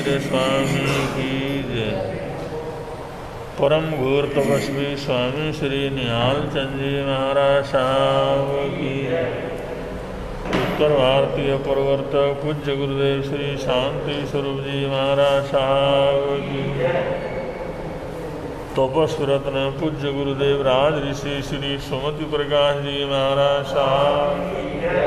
कबीर स्वामी की जय। परम घोर तपस्वी स्वामी श्री निहाल चंद जी महाराज साहब की जय। उत्तर भारतीय प्रवर्तक पूज्य गुरुदेव श्री शांति स्वरूप जी महाराज साहब की जय। तपस्वी रत्न पूज्य गुरुदेव राज ऋषि श्री सुमति प्रकाश जी महाराज साहब की जय।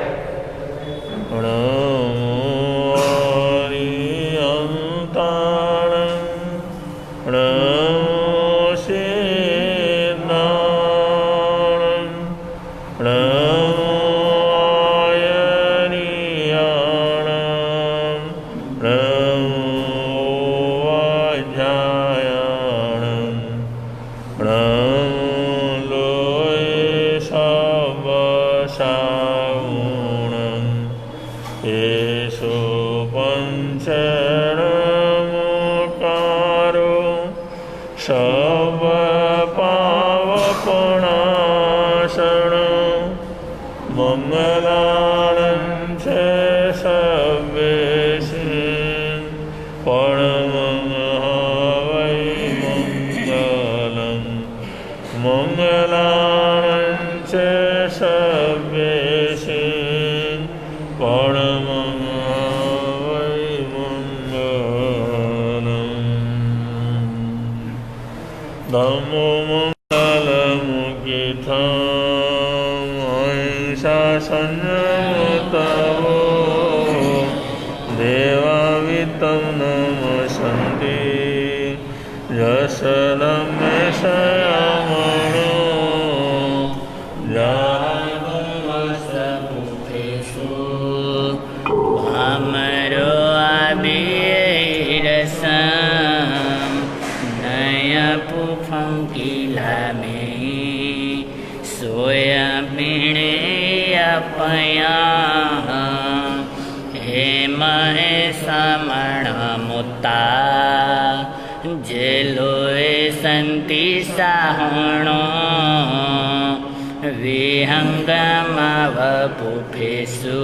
विहंगमवपुफेषु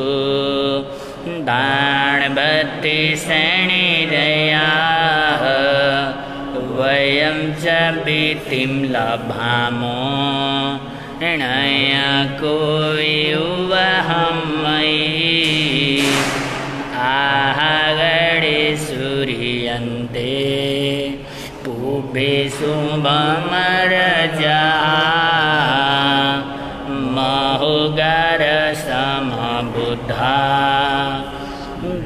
दानबत्ति श्रेणिरयाः वयं च भीतिं लभामो नयकुयुवहं मयि आहगणे सूर्यन्ते पुबे शुभमरजा महुगर समबुद्धा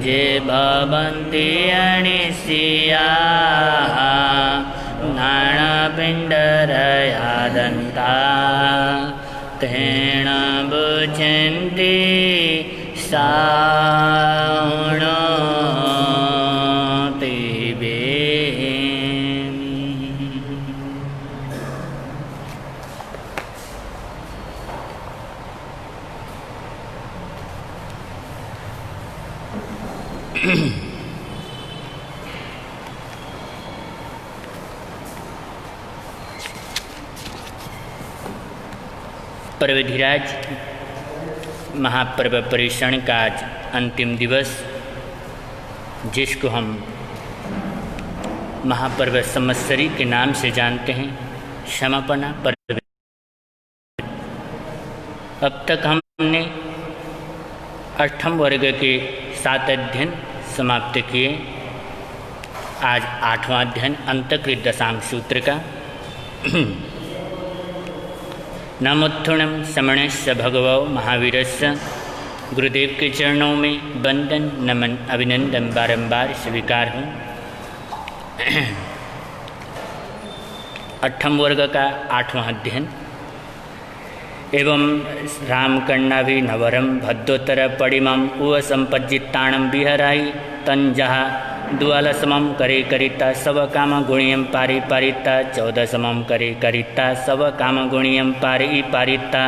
जे भवन्ति अनिशियाः नाणपिण्डरयादन्ता तेन बुझन्ति साणोति वे। पर्वधिराज महापर्व पर्युषण का आज अंतिम दिवस, जिसको हम महापर्व संवत्सरी के नाम से जानते हैं, समापना पर्व। अब तक हमने 8वें वर्ग के 7 अध्ययन समाप्त किए। आज 8वां अध्ययन अंतकृत दशांग सूत्र का। नमोत्थुणं समणस्य भगवो महावीरस्य। गुरुदेव के चरणों में वंदन नमन अभिनंदन बारंबार स्वीकार हूँ। 8वें वर्ग का 8वां अध्ययन। एवं रामकर्णाभिनवरं भद्रोत्तर परिमं उव संपज्जित्ताणं विहराहि तंजहा द्वालसमं करे करिता सब काम गुणियं पारि पारिता 14 समं करे करिता सब काम गुणियं पारि पारिता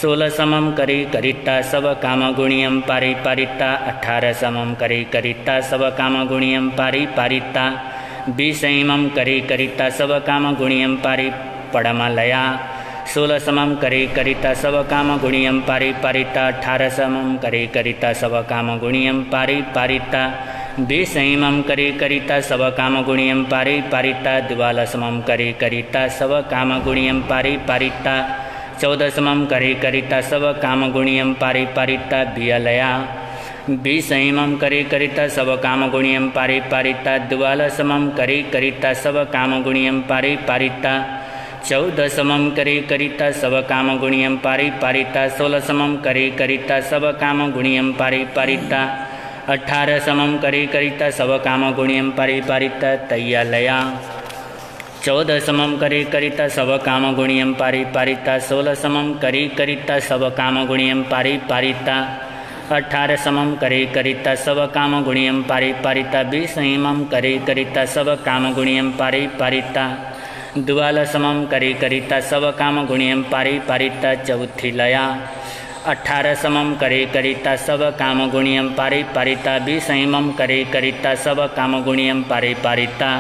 16 समं करे करिता सब काम गुणियं पारि पारिता 18 समं करे करिता सब काम गुणियं पारि पारिता 20 समं करे करिता सब काम गुणियं पारि पड़मलया 16 समं करे करिता सब काम गुणियं पारि पारिता 18 समं करे करिता सब काम गुणियं पारि पारिता विषयमं करी करिता सब काम गुणियम पारि पारिता द्वालसमं करी करिता सब काम गुणियम पारि पारिता चौदसमं करी करिता सब काम गुणियम पारि पारिता बियलया विषयमं करी करिता सब काम गुणियम पारि पारिता द्वालसमं करी करिता सब काम गुणियम पारि पारिता चौदसमं करी करिता सब काम गुणियम पारि पारिता सोलसमं करी करिता सब काम गुणियम पारि पारिता 18समं करी करिता सब काम गुणियम पारि पारिता तय्यालया 14समं करी करिता सब काम गुणियम पारि पारिता 16समं करी करिता सब काम गुणियम पारि पारिता 18समं करी करिता सब काम गुणियम पारि पारिता 20मं करी करिता सब काम गुणियम पारि पारिता 12समं करी करिता सब काम गुणियम पारि पारिता चौथी लया 18समं करी करिता सब काम गुणियम पारि पारिता 20मं करी करिता सब काम गुणियम पारि पारिता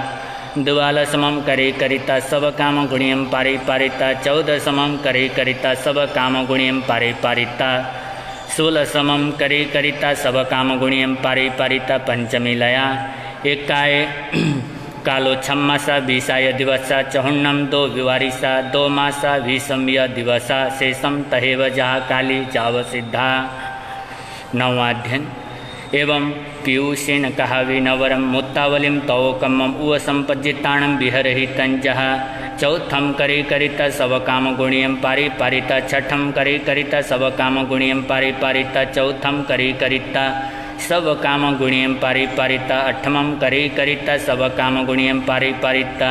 12समं करी करिता सब काम गुणियम पारि पारिता 14समं करी करिता सब काम गुणियम पारि पारिता 16समं करी करिता सब काम गुणियम पारि पारिता पंचमी लया एकाए कालो छम्मासा बीसाय दिवसा चहुन्नम दो विवारिसा 2 मासा विषम्य दिवसा शेषम तहेव जहा काली जाव सिद्धा। नवाध्ययन एवं पीयूषेण कहा विनवरम मुत्तावलिम तवकमम उव संपज्जिताणम बिहरहि तंजः चौथम करी करिता सब काम गुणियम पारि पारिता छठम करी करिता सब काम गुणियम पारि पारिता चौथम करी करिता सब काम गुणियम पारि पारिता 8मं करी करिता सब काम गुणियम पारि पारिता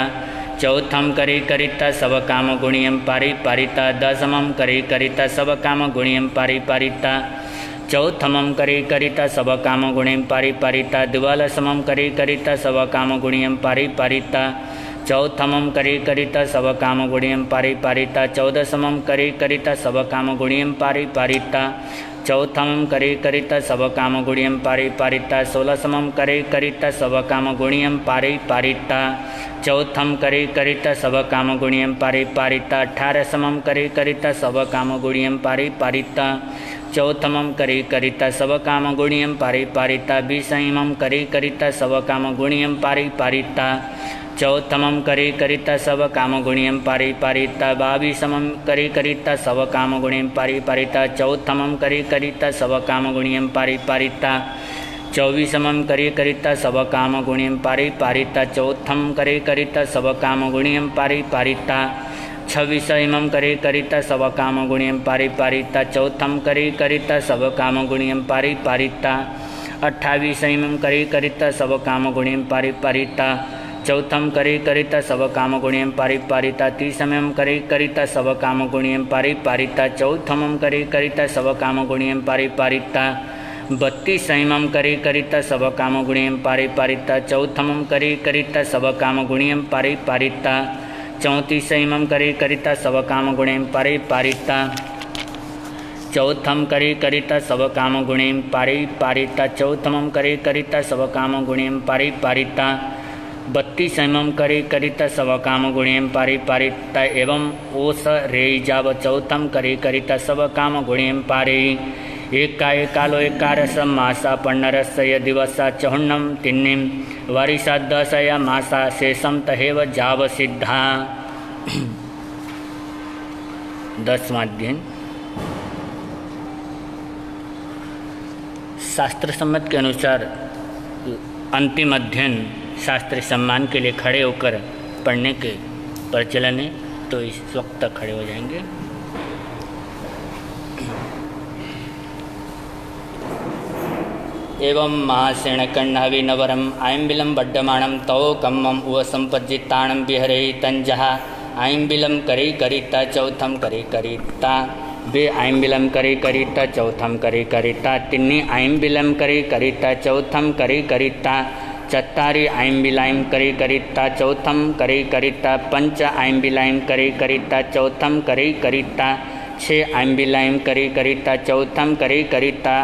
चौथम करी करिता सब काम गुणियम पारि पारिता 10मं करी करिता सब काम गुणियम पारि पारिता चौथमं करी करिता सब काम गुणियम पारि पारिता 12समं करी करिता सब काम गुणियम पारि पारिता चौथमं करी करिता सब काम गुणियम पारि पारिता 14समं करी करिता सब काम गुणियम पारि पारिता चौथमं करी करिता सब काम गुणियम पारि पारिता 16समं करी करिता सब काम गुणियम पारि पारिता चौथम करी करिता सब काम गुणियम पारि पारिता 18समं करी करिता सब काम गुणियम पारि पारिता चौथमं करी करिता सब काम गुणियम पारि पारिता 20मं करी करिता सब काम गुणियम पारि पारिता चौथमं करी करिता सब काम गुणियम पारि पारिता 22समं करी करिता सब काम गुणियम पारि पारिता चौथमं करी करिता सब काम गुणियम पारि पारिता 24समं करी करिता सब काम गुणियम पारि पारिता चौथम करी करिता सब काम गुणियम पारि पारिता 26मं करी करिता सब काम गुणियम पारि पारिता चौथम करी करिता सब काम गुणियम पारि पारिता 28मं करी करिता सब काम गुणियम पारि पारिता चौथम करी करिता सब काम गुणियम पारि पारिता 30मं करी करिता सब काम गुणियम पारि पारिता चौथमं करी करिता सब काम गुणियम पारि पारिता 32मं करी करिता सब काम गुणियम पारि पारिता चौथमं करी करिता सब काम गुणियम पारि पारिता 34मं करी करिता सब काम गुणियम पारि पारिता चौथम करी करिता सब काम गुणियम पारि पारिता चौथमं करी करिता सब काम गुणियम पारि पारिता 32मं करी करिता सब काम गुणियम पारि पारिता एवं ओस रे जाव चौथम करी करिता सब काम गुणियम पारि एकाए कालो 11 मासा पन्नरस्य दिवसा चहुन्नम तिन्निम वारिसा 10 मासा शेषम तहेव जाव सिद्धा। 10वां अध्ययन शास्त्र सम्मत के अनुसार अंतिम अध्ययन शास्त्रीय सम्मान के लिए खड़े होकर पढ़ने के प्रचलन है, तो इस वक्त तक खड़े हो जाएंगे। एवं महासेन कण्णाविनवरम आयम्बिलं बड्डमाणं तवो कम्मम उव संपज्जिताणं बिहरहि तंजः आयम्बिलं करी करिता चौथम करी करिता बे आयम्बिलं करी करिता चौथम करी करिता तिन्नी आयम्बिलं करी करिता चौथम करी करिता चत्तारि आयम्बिलायं करी करिता चौथम करी करिता पंच आयम्बिलायं करी करिता चौथम करी करिता 6 आयम्बिलायं करी करिता चौथम करी करिता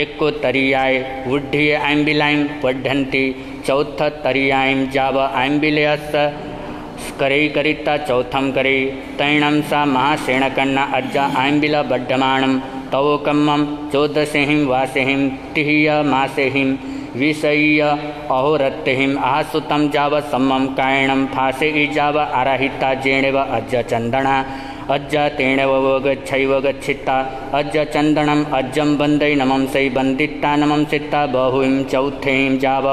एको तरियाय वुड्ढि आयम्बिलायं पढ़न्ति चौथ तरियायं जाव आयम्बिलयस करी करिता चौथम करी तैणं सा महासेणकन्ना अज्जा आयम्बिल बड्ढमाणं तवोकम्मं 14 वासेहिं तिह्य मासेहिं विषय्य अहोरत्तिहिम आसुतं जाव सम्मं कायणं फासे इजाव आराहिता जेणेव अज्ज चंदना अज्ज तेणेव वगच्छैव गच्छिता अज्ज चंदनम अज्जम बंदै नमं सै बंदिता नमं सिता बहुम चौथेम जाव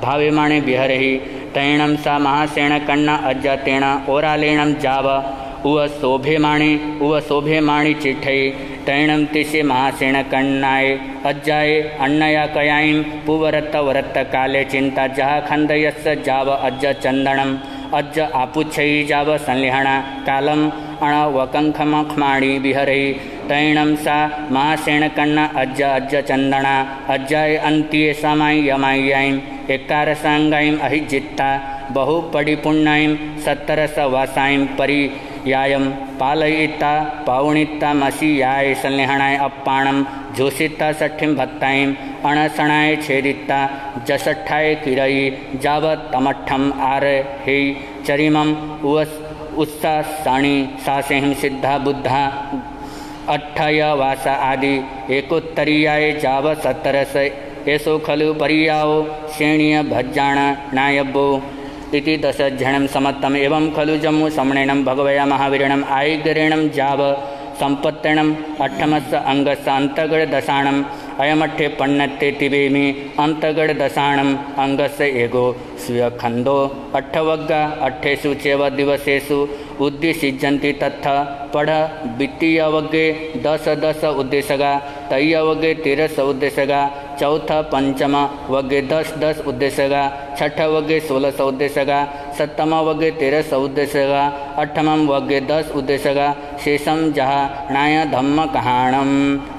भावेमाणे बिहरहि तैणं सा महासेण कन्ना अज्ज तेण ओरालेणं जाव उव शोभेमाणी चिठै तैणं तिसे महासेण कन्नाय अज्जाय अन्नया कयाईं पुवरत वरत काले चिंता जहा खंदयस्य जाव अज्ज चंदनम अज्ज आपुच्छै जाव संलिहणा कालम अण वकंखमखमाणी बिहरहि तैणं सा महासेण कन्ना अज्ज अज्ज चंदना अज्जाय अंत्ये समाई यमाय्याईं एकार सांगाईं अहिजित्ता बहु पडिपुण्णाईं सत्तरस वासाईं परियायं पालयिता पावणिता मसीयाय संलिहणाय अप्पाणं जोशिता सठ्ठिं भत्ताईं अणसणाय छेदिता जसठाय किरयी जावत तमठ्ठम आर हे चरिमम उत्सा साणी सासेहिं सिद्धा बुद्धा अट्ठय वासा आदि एकोत्तरीयाय जाव सत्तरस एसो खलु परियाओ श्रेणीय भज्जाण नायब्बो इति दशजणं समत्तम एवं खलु जम्मू समणेनं भगवया महावीरणम् आयगरेणं जाव संपत्तेणम् अट्ठमस्य अंगस्य अंतगढ़ दशाणम् अयमठ्ठे पन्नत्ते तिवेमि अंतगढ़ दशाणम् अंगस्य एगो स्वीयखंदो अट्ठवग्गा अट्ठेषु चैव दिवसेषु उद्दिशिज्यन्ति तथा पढ़ द्वितीयवग्गे 10 उद्देशगा तृतीयवग्गे 13 उद्देशगा चौथा पंचम वग्गे 10 उद्देशगा छठ वग्गे 16 उद्देशगा सप्तम वग्गे 13 उद्देशगा अठमम वग्गे 10 उद्देशगा शेषम जहा नाय धम्म कहाणम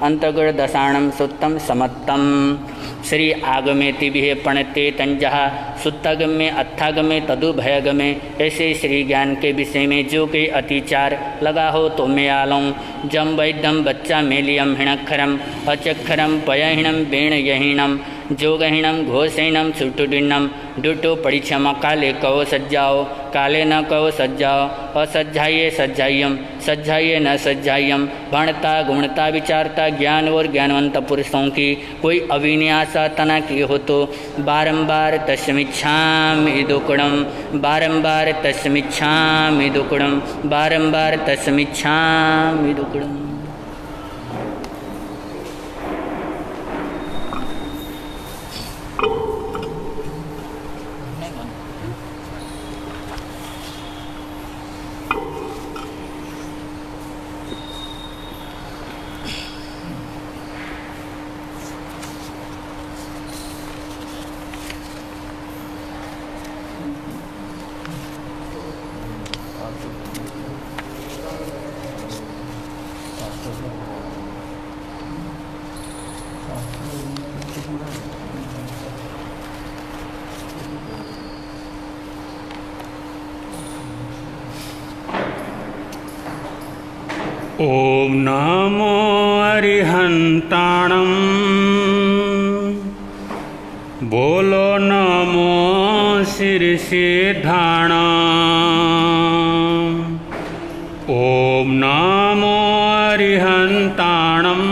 अंतगढ़ दशाणम सुत्तम समत्तम श्री आगमेति विहे पणते तंजहा सुत्तागमे अत्थागमे तदुभयगमे ऐसे श्री ज्ञान के विषय में जो के अतिचार लगा हो तो मैं आलूँ जम वैद्यम बच्चा मेलियम हिणक्षरम अचक्षरम पयहिणम बेण यहीणम जोगहीणम घोषहीणम सुटुडिन्नम डुटो परिक्षम काले कहो सज्जाओ काले न कहो सज्जाओ असज्जाइए सज्जाइयम सज्जाइए न सज्जाइयम भणता गुणता विचारता ज्ञान और ज्ञानवंत पुरुषों की कोई अविन्यासा तना की हो तो बारंबार तस्मिच्छामि दुक्कडम बारंबार तस्मिच्छामि दुक्कडम बारंबार तस्मिच्छामि दुक्कडम। ओम नमो अरिहंताणं बोलो नमो शीर्षेधाणं ओम नमो अरिहंताणं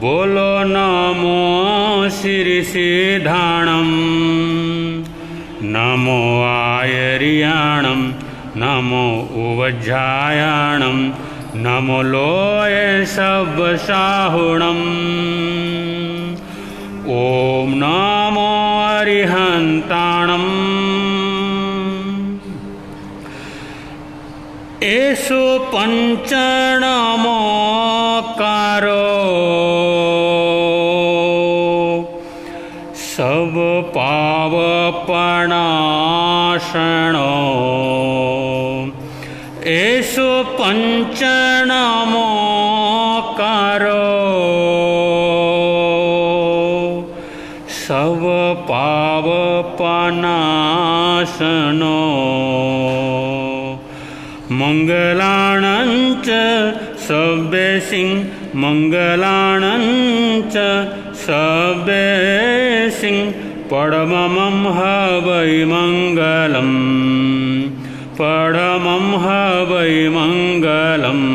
बोलो नमो शीर्षेधाणं नमो आयर्याणं नमो उवज्जायाणं नमो लोय सबसाहुणम् ओम नमो अरिहंताणं एषो पंचनमोकारो सब पावपनाशनो एषो पंचनमोकारो सब पावपनाशनो मंगलाणंच सब्बेसिं मंगलाणंच सब्बेसिं परमं हवै मंगलम् परमं हवै मंगलम्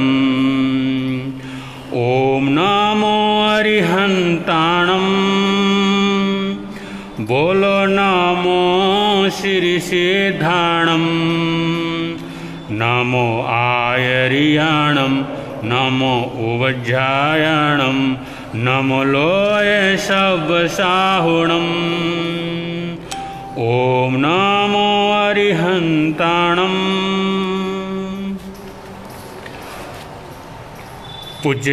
ओम नमो अरिहंताणं बोलो नमो श्री सिद्धाणम, नमो आयरियाणम, नमो उवज्जायणम, नमो लोय सब साहुणम। ओम नमो अरिहंताणम। पूज्य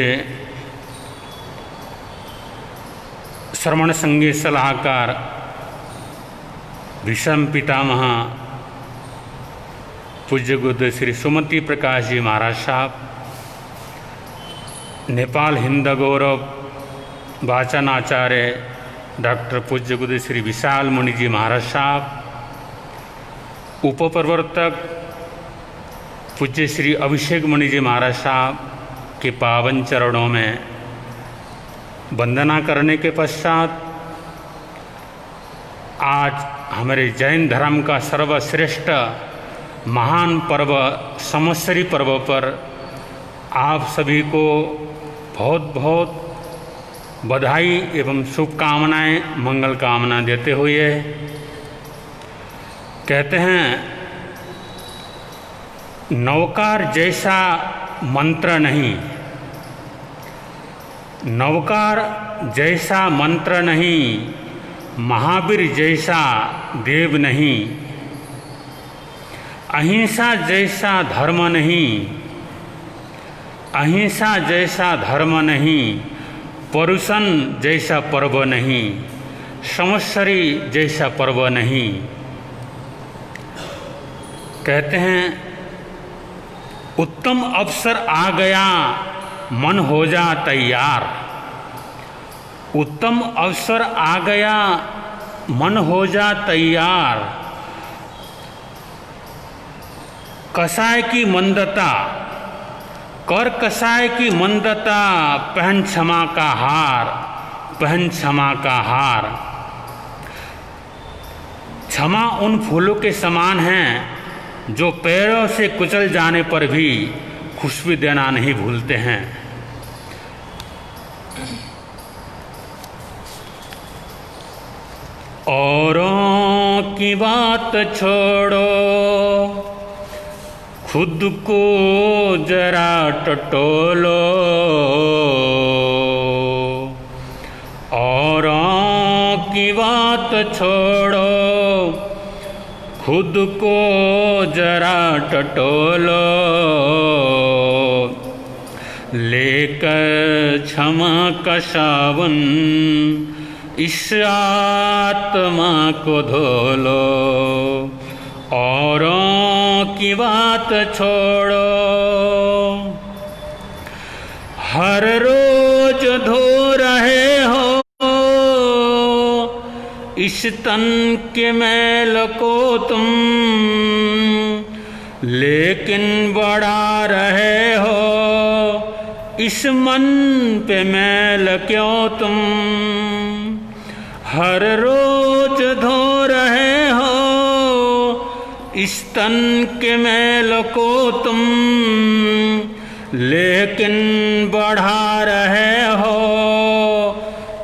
श्रवण संगीत सलाहकार विषम पितामह पूज्य गुरुदेव श्री सुमति प्रकाश जी महाराज साहब, नेपाल हिंद गौरव वाचनाचार्य डॉक्टर पूज्य गुरुदेव श्री विशाल मुनि जी महाराज साहब, उपप्रवर्तक पूज्य श्री अभिषेक मुनि जी महाराज साहब के पावन चरणों में वंदना करने के पश्चात आज हमारे जैन धर्म का सर्वश्रेष्ठ महान पर्व संवत्सरी पर्व पर आप सभी को बहुत बहुत बधाई एवं शुभकामनाएं, मंगल कामना देते हुए कहते हैं, नवकार जैसा मंत्र नहीं, नवकार जैसा मंत्र नहीं, महावीर जैसा देव नहीं, अहिंसा जैसा धर्म नहीं, अहिंसा जैसा धर्म नहीं, परुषण जैसा पर्व नहीं, संवत्सरी जैसा पर्व नहीं। कहते हैं, उत्तम अवसर आ गया, मन हो जा तैयार। उत्तम अवसर आ गया, मन हो जा तैयार। कसाय की मंदता, कर कसाय की मंदता, पहन क्षमा का हार, पहन क्षमा का हार। क्षमा उन फूलों के समान हैं जो पैरों से कुचल जाने पर भी खुशबू देना नहीं भूलते हैं। औरों की बात छोड़ो, खुद को जरा टटोलो। औरों की बात छोड़ो, खुद को जरा टटोलो। लेकर क्षमा का सावन इस आत्मा को धो लो। औरों की बात छोड़ो, हर रोज धो रहे हो इस तन के मैल को तुम, लेकिन बढ़ा रहे हो इस मन पे मैल क्यों तुम। हर रोज धो रहे हो इस तन के मैल को तुम, लेकिन बढ़ा रहे हो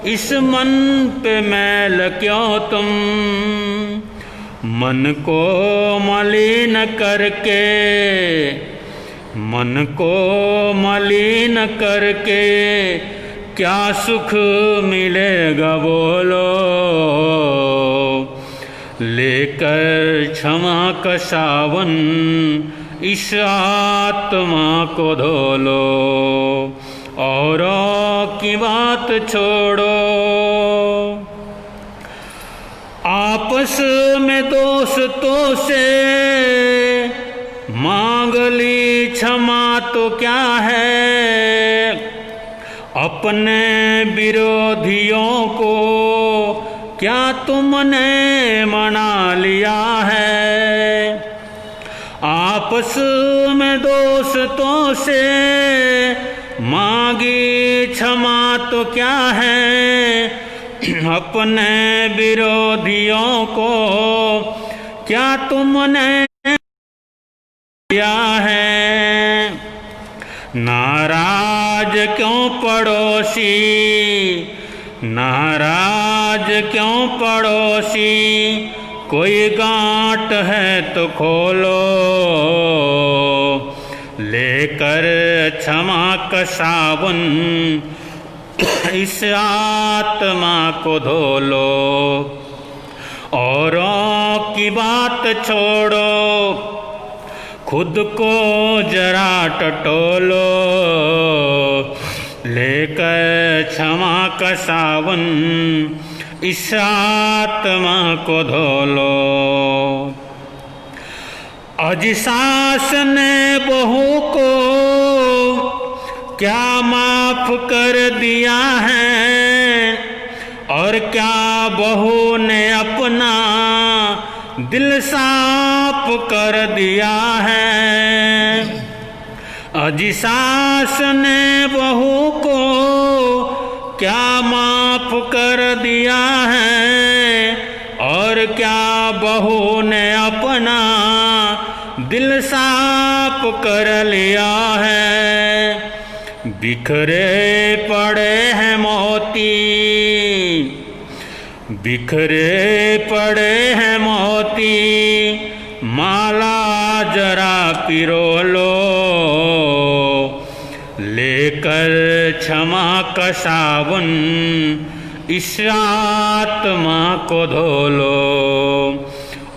इस मन पे मैल क्यों तुम। मन को मलिन करके, मन को मलिन करके क्या सुख मिलेगा बोलो। लेकर क्षमा का सावन इस आत्मा को धो लो। औरों की बात छोड़ो, आपस में दोस्तों से मांग ली क्षमा तो क्या है। अपने विरोधियों को क्या तुमने मना लिया है। आपस में दोस्तों से मांगी क्षमा तो क्या है। अपने विरोधियों को क्या तुमने किया है। नाराज क्यों पड़ोसी, नाराज आज क्यों पड़ोसी, कोई गांठ है तो खोलो, लेकर क्षमा का साबुन इस आत्मा को धो लो। औरों की बात छोड़ो, खुद को जरा टटोलो, लेकर क्षमा का साबुन इस आत्मा को धो लो। अज सास ने बहू को क्या माफ कर दिया है, और क्या बहू ने अपना दिल साफ कर दिया है। अज सास ने बहू को क्या माफ कर दिया है, और क्या बहू ने अपना दिल साफ कर लिया है। बिखरे पड़े हैं मोती, बिखरे पड़े हैं मोती, माला जरा पिरो लो, लेकर क्षमा का साबुन इस आत्मा को धो लो।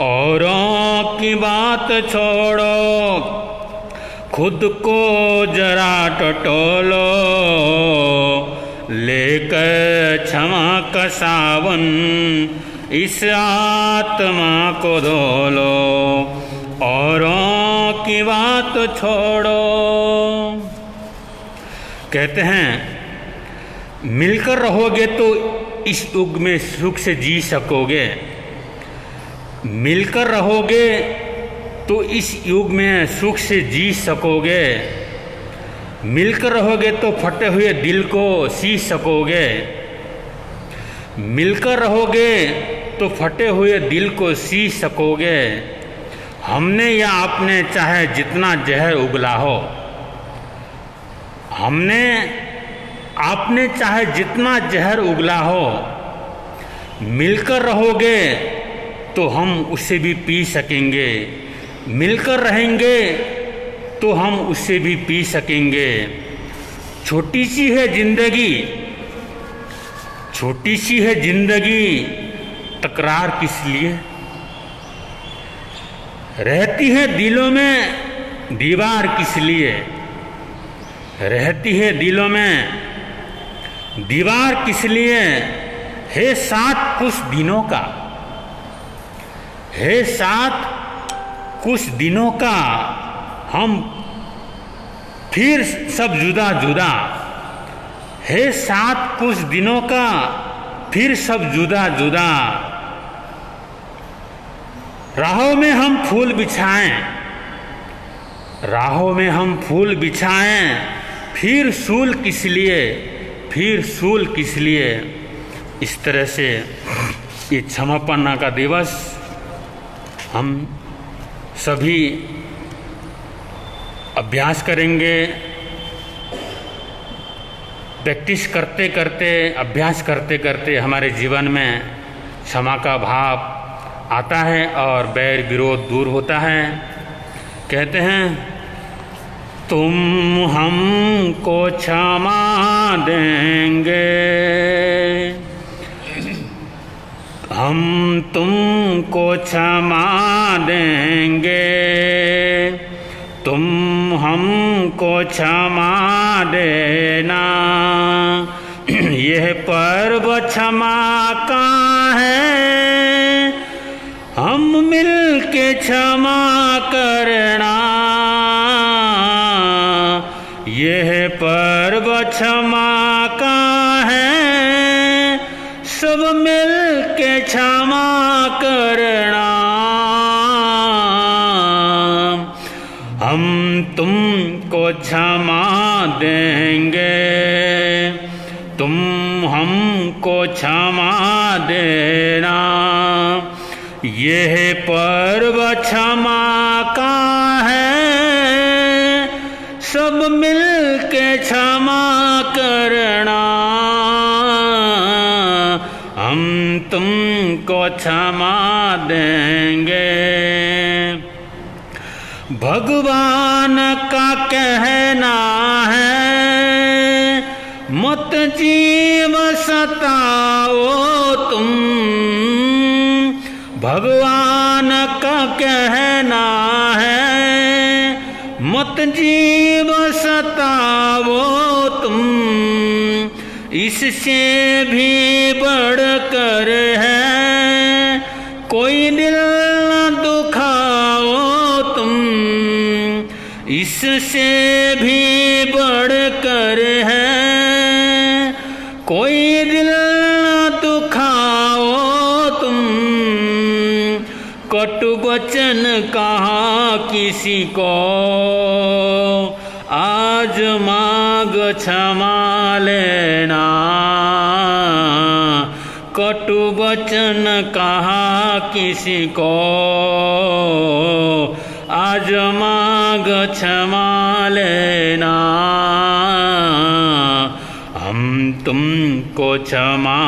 औरों की बात छोड़ो, खुद को जरा टटोलो, लेकर क्षमा का साबुन इस आत्मा को धो लो। औरों की बात छोड़ो। कहते हैं मिलकर रहोगे तो इस युग में सुख से जी सकोगे, मिलकर रहोगे तो इस युग में सुख से जी सकोगे, मिलकर रहोगे तो फटे हुए दिल को सी सकोगे, मिलकर रहोगे तो फटे हुए दिल को सी सकोगे। हमने या आपने चाहे जितना जहर उगला हो, हमने आपने चाहे जितना जहर उगला हो, मिलकर रहोगे तो हम उसे भी पी सकेंगे, मिलकर रहेंगे तो हम उससे भी पी सकेंगे। छोटी सी है जिंदगी, छोटी सी है जिंदगी, तकरार किस लिए? रहती है दिलों में दीवार किस लिए? रहती है दिलों में दीवार किस लिए? है साथ कुछ दिनों का, है साथ कुछ दिनों का, हम फिर सब जुदा जुदा। है साथ कुछ दिनों का, फिर सब जुदा जुदा। राहों में हम फूल बिछाएं, राहों में हम फूल बिछाएं, फिर सूल किस लिए, फिर सूल किस लिए? इस तरह से ये क्षमापन का दिवस हम सभी अभ्यास करेंगे। प्रैक्टिस करते करते, अभ्यास करते करते हमारे जीवन में क्षमा का भाव आता है और बैर विरोध दूर होता है। कहते हैं तुम हमको क्षमा देंगे, हम तुमको क्षमा देंगे, तुम हमको क्षमा देना। यह पर्व क्षमा का है, हम मिल के क्षमा करना। यह पर्व क्षमा का है, सब मिल के क्षमा करना। हम तुमको क्षमा देंगे, तुम हमको क्षमा देना। यह पर्व क्षमा का है, सब मिल के क्षमा करना। हम क्षमा देंगे। भगवान का कहना है मत जीव सताओ तुम। भगवान का कहना है मत जीव सताओ तुम। इससे भी बढ़कर है कोई दिल न दुखाओ तुम। इससे भी बढ़कर है कोई दिल न दुखाओ तुम। कटु वचन कहा किसी को आज मांग क्षमा लेना। कटु वचन कहा किसी को आज मांग क्षमा लेना। हम तुमको क्षमा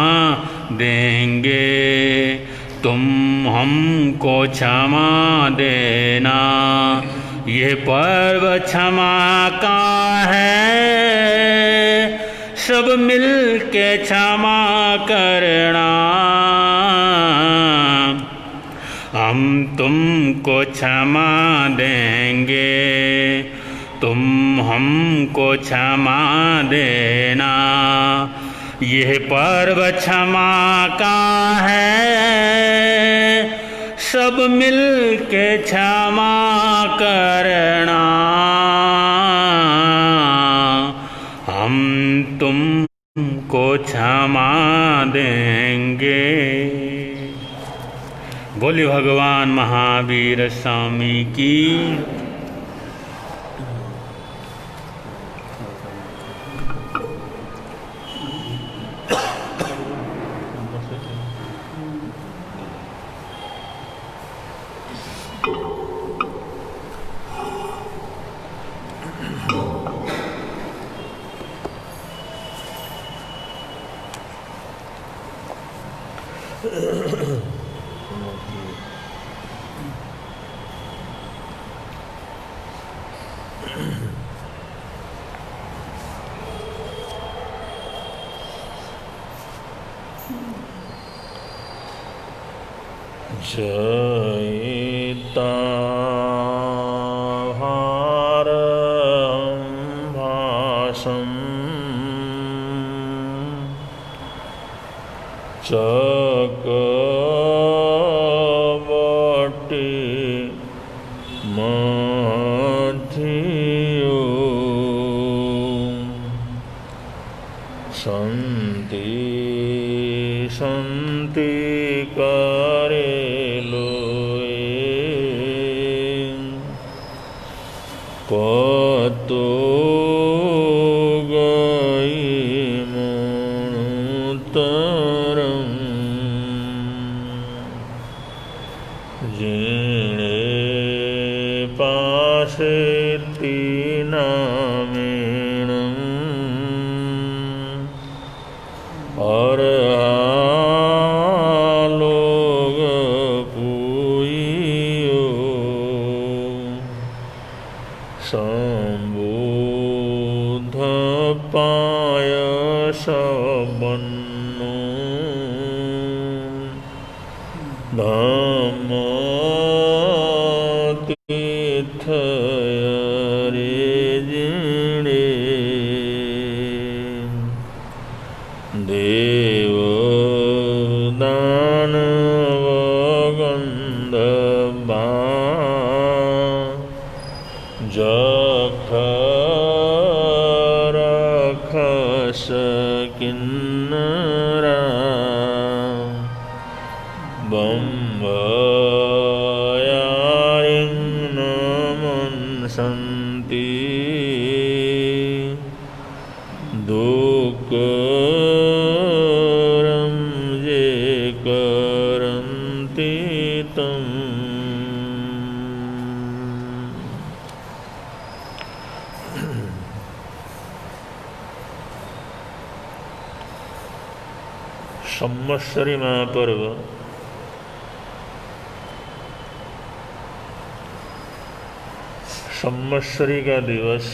देंगे, तुम हमको क्षमा देना। ये पर्व क्षमा का है, सब मिल के क्षमा करना। हम तुमको क्षमा देंगे, तुम हमको क्षमा देना। यह पर्व क्षमा का है, सब मिल के क्षमा करना। हम तुमको क्षमा देंगे। बोले भगवान महावीर स्वामी की। संवत्सरी महापर्व संवत्सरी का दिवस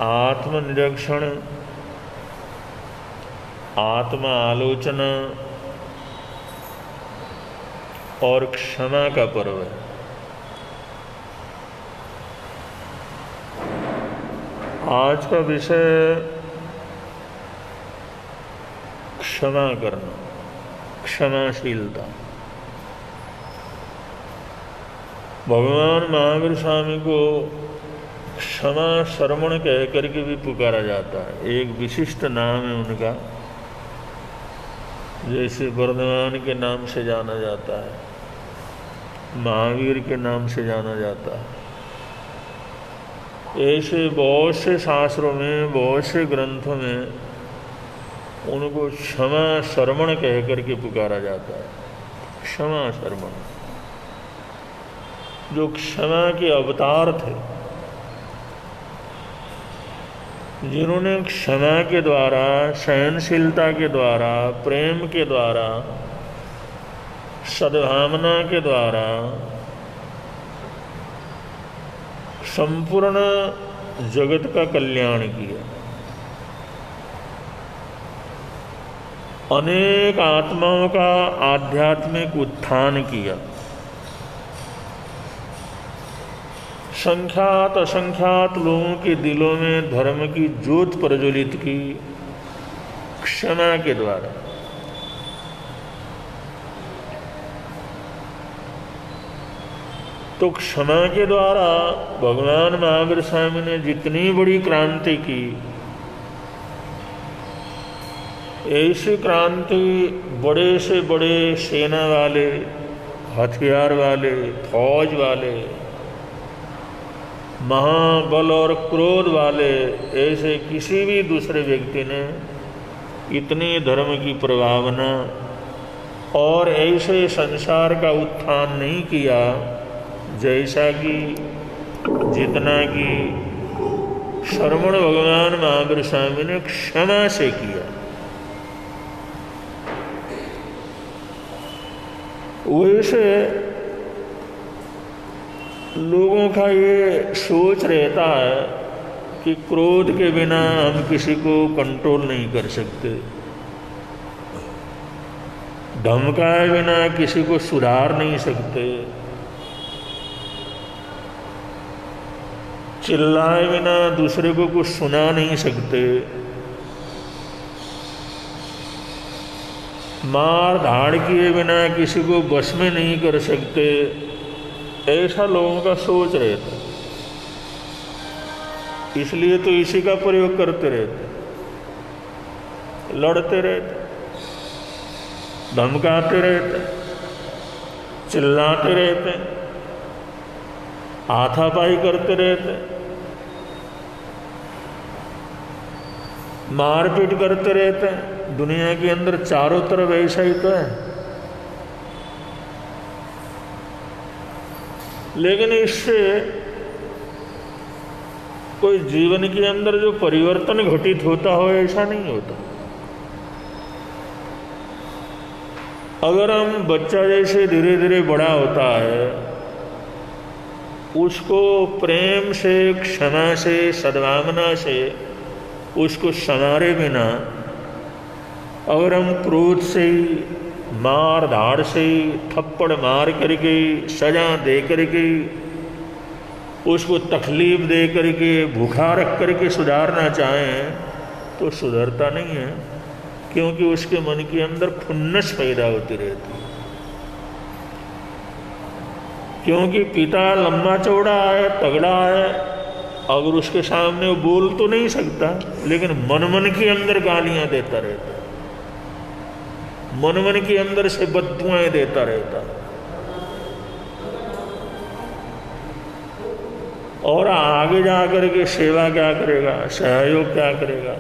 आत्मनिरीक्षण, आत्म आलोचना और क्षमा का पर्व है। आज का विषय क्षमा करना, क्षमाशीलता। भगवान महावीर स्वामी को क्षमा श्रवण कह करके भी पुकारा जाता है। एक विशिष्ट नाम है उनका, जैसे वर्धमान के नाम से जाना जाता है, महावीर के नाम से जाना जाता है। ऐसे बहुत से शास्त्रों में, बहुत से ग्रंथों में उनको क्षमा श्रवण कह करके पुकारा जाता है। क्षमा श्रवण, जो क्षमा के अवतार थे, जिन्होंने क्षमा के द्वारा, सहनशीलता के द्वारा, प्रेम के द्वारा, सद्भावना के द्वारा संपूर्ण जगत का कल्याण किया। अनेक आत्माओं का आध्यात्मिक उत्थान किया। संख्यात असंख्यात लोगों के दिलों में धर्म की ज्योत प्रज्वलित की क्षमा के द्वारा। तो क्षमा के द्वारा भगवान महावीर स्वामी ने जितनी बड़ी क्रांति की, ऐसी क्रांति बड़े से बड़े सेना वाले, हथियार वाले, फौज वाले, महाबल और क्रोध वाले ऐसे किसी भी दूसरे व्यक्ति ने इतनी धर्म की प्रभावना और ऐसे संसार का उत्थान नहीं किया जैसा कि जितना कि श्रवण भगवान महावीर स्वामी ने क्षमा से किया। वैसे लोगों का ये सोच रहता है कि क्रोध के बिना हम किसी को कंट्रोल नहीं कर सकते, धमकाए बिना किसी को सुधार नहीं सकते, चिल्लाए बिना दूसरे को कुछ सुना नहीं सकते, मार धाड़ किए बिना किसी को बस में नहीं कर सकते। ऐसा लोगों का सोच रहता है, इसलिए तो इसी का प्रयोग करते रहते, लड़ते रहते, धमकाते रहते, चिल्लाते रहते, हाथापाई करते रहते, मारपीट करते रहते हैं। दुनिया के अंदर चारों तरफ ऐसा ही तो है। लेकिन इससे कोई जीवन के अंदर जो परिवर्तन घटित होता हो, ऐसा नहीं होता। अगर हम बच्चा जैसे धीरे धीरे बड़ा होता है, उसको प्रेम से, क्षमा से, सद्भावना से उसको संवारे बिना, अगर हम क्रोध से ही, मार धाड़ से ही, थप्पड़ मार करके, सजा दे करके, उसको तकलीफ दे करके, भूखा रख करके सुधारना चाहें तो सुधरता नहीं है, क्योंकि उसके मन के अंदर खुन्नस पैदा होती रहती है। क्योंकि पिता लंबा चौड़ा है, तगड़ा है, अगर उसके सामने वो बोल तो नहीं सकता, लेकिन मन मन के अंदर गालियां देता रहता, मन मन के अंदर से बद्दुआएं देता रहता। और आगे जाकर के सेवा क्या करेगा, सहयोग क्या करेगा,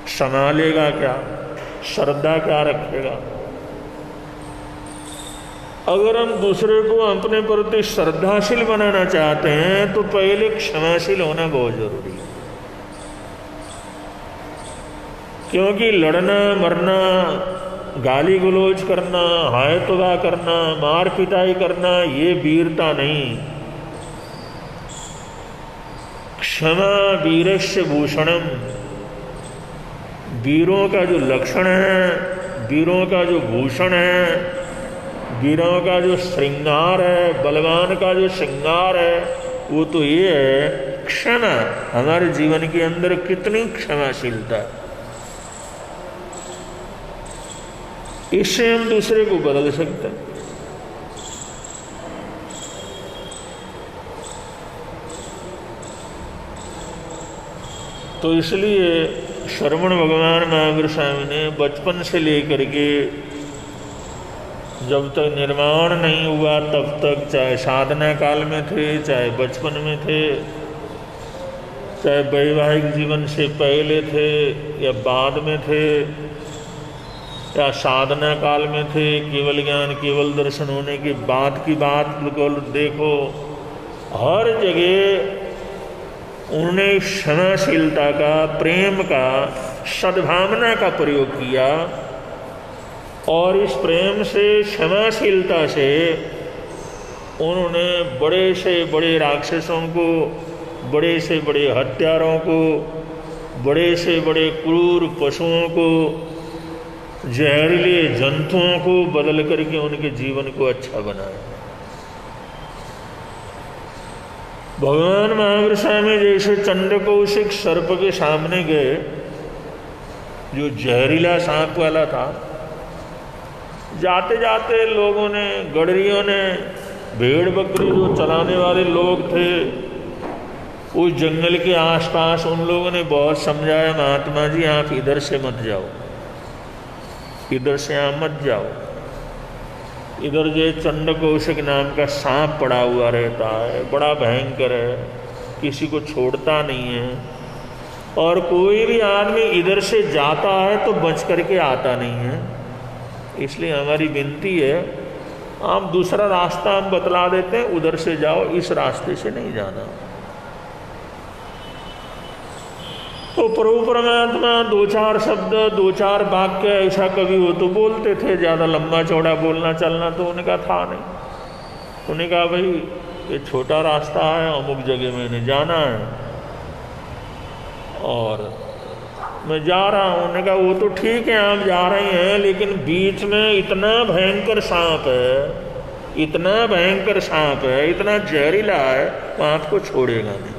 संभालेगा क्या, श्रद्धा क्या रखेगा। अगर हम दूसरे को अपने प्रति श्रद्धाशील बनाना चाहते हैं तो पहले क्षमाशील होना बहुत जरूरी है। क्योंकि लड़ना मरना गाली गलौज करना, हाय तुगा करना, मार पिटाई करना, ये वीरता नहीं। क्षमा वीरस्य भूषणम, वीरों का जो लक्षण है, वीरों का जो भूषण है, वीरों का जो श्रृंगार है, बलवान का जो श्रृंगार है, वो तो ये है क्षमा। हमारे जीवन के अंदर कितनी क्षमाशीलता, इससे हम दूसरे को बदल सकते हैं। तो इसलिए श्रवण भगवान महावीर स्वामी ने बचपन से लेकर के जब तक निर्माण नहीं हुआ तब तक, चाहे साधना काल में थे, चाहे बचपन में थे, चाहे वैवाहिक जीवन से पहले थे या बाद में थे, या साधना काल में थे, केवल ज्ञान केवल दर्शन होने के बाद की बात बिल्कुल देखो, हर जगह उन्होंने क्षमाशीलता का, प्रेम का, सद्भावना का प्रयोग किया। और इस प्रेम से, क्षमाशीलता से उन्होंने बड़े से बड़े राक्षसों को, बड़े से बड़े हत्यारों को, बड़े से बड़े क्रूर पशुओं को, जहरीले जंतुओं को बदल करके उनके जीवन को अच्छा बनाया। भगवान महावीर स्वामी जैसे चंडकौशिक सर्प के सामने गए, जो जहरीला सांप वाला था, जाते जाते लोगों ने, गडरियों ने, भेड़ बकरी जो चलाने वाले लोग थे उस जंगल के आसपास, उन लोगों ने बहुत समझाया, महात्मा जी आप इधर से मत जाओ, इधर से आप मत जाओ, इधर जो चंडकौशिक नाम का सांप पड़ा हुआ रहता है, बड़ा भयंकर है, किसी को छोड़ता नहीं है, और कोई भी आदमी इधर से जाता है तो बच करके आता नहीं है। इसलिए हमारी विनती है, आप दूसरा रास्ता हम बतला देते हैं, उधर से जाओ, इस रास्ते से नहीं जाना। तो प्रभु परमात्मा दो चार शब्द, दो चार वाक्य ऐसा कभी हो तो बोलते थे, ज़्यादा लंबा चौड़ा बोलना चलना तो उनका था नहीं। उन्हें कहा भाई ये छोटा रास्ता है, अमुक जगह मैंने जाना है और मैं जा रहा हूँ। उन्होंने कहा वो तो ठीक है आप जा रहे हैं, लेकिन बीच में इतना भयंकर सांप है, इतना भयंकर सांप है, इतना जहरीला है, वो आपको छोड़ेगा नहीं।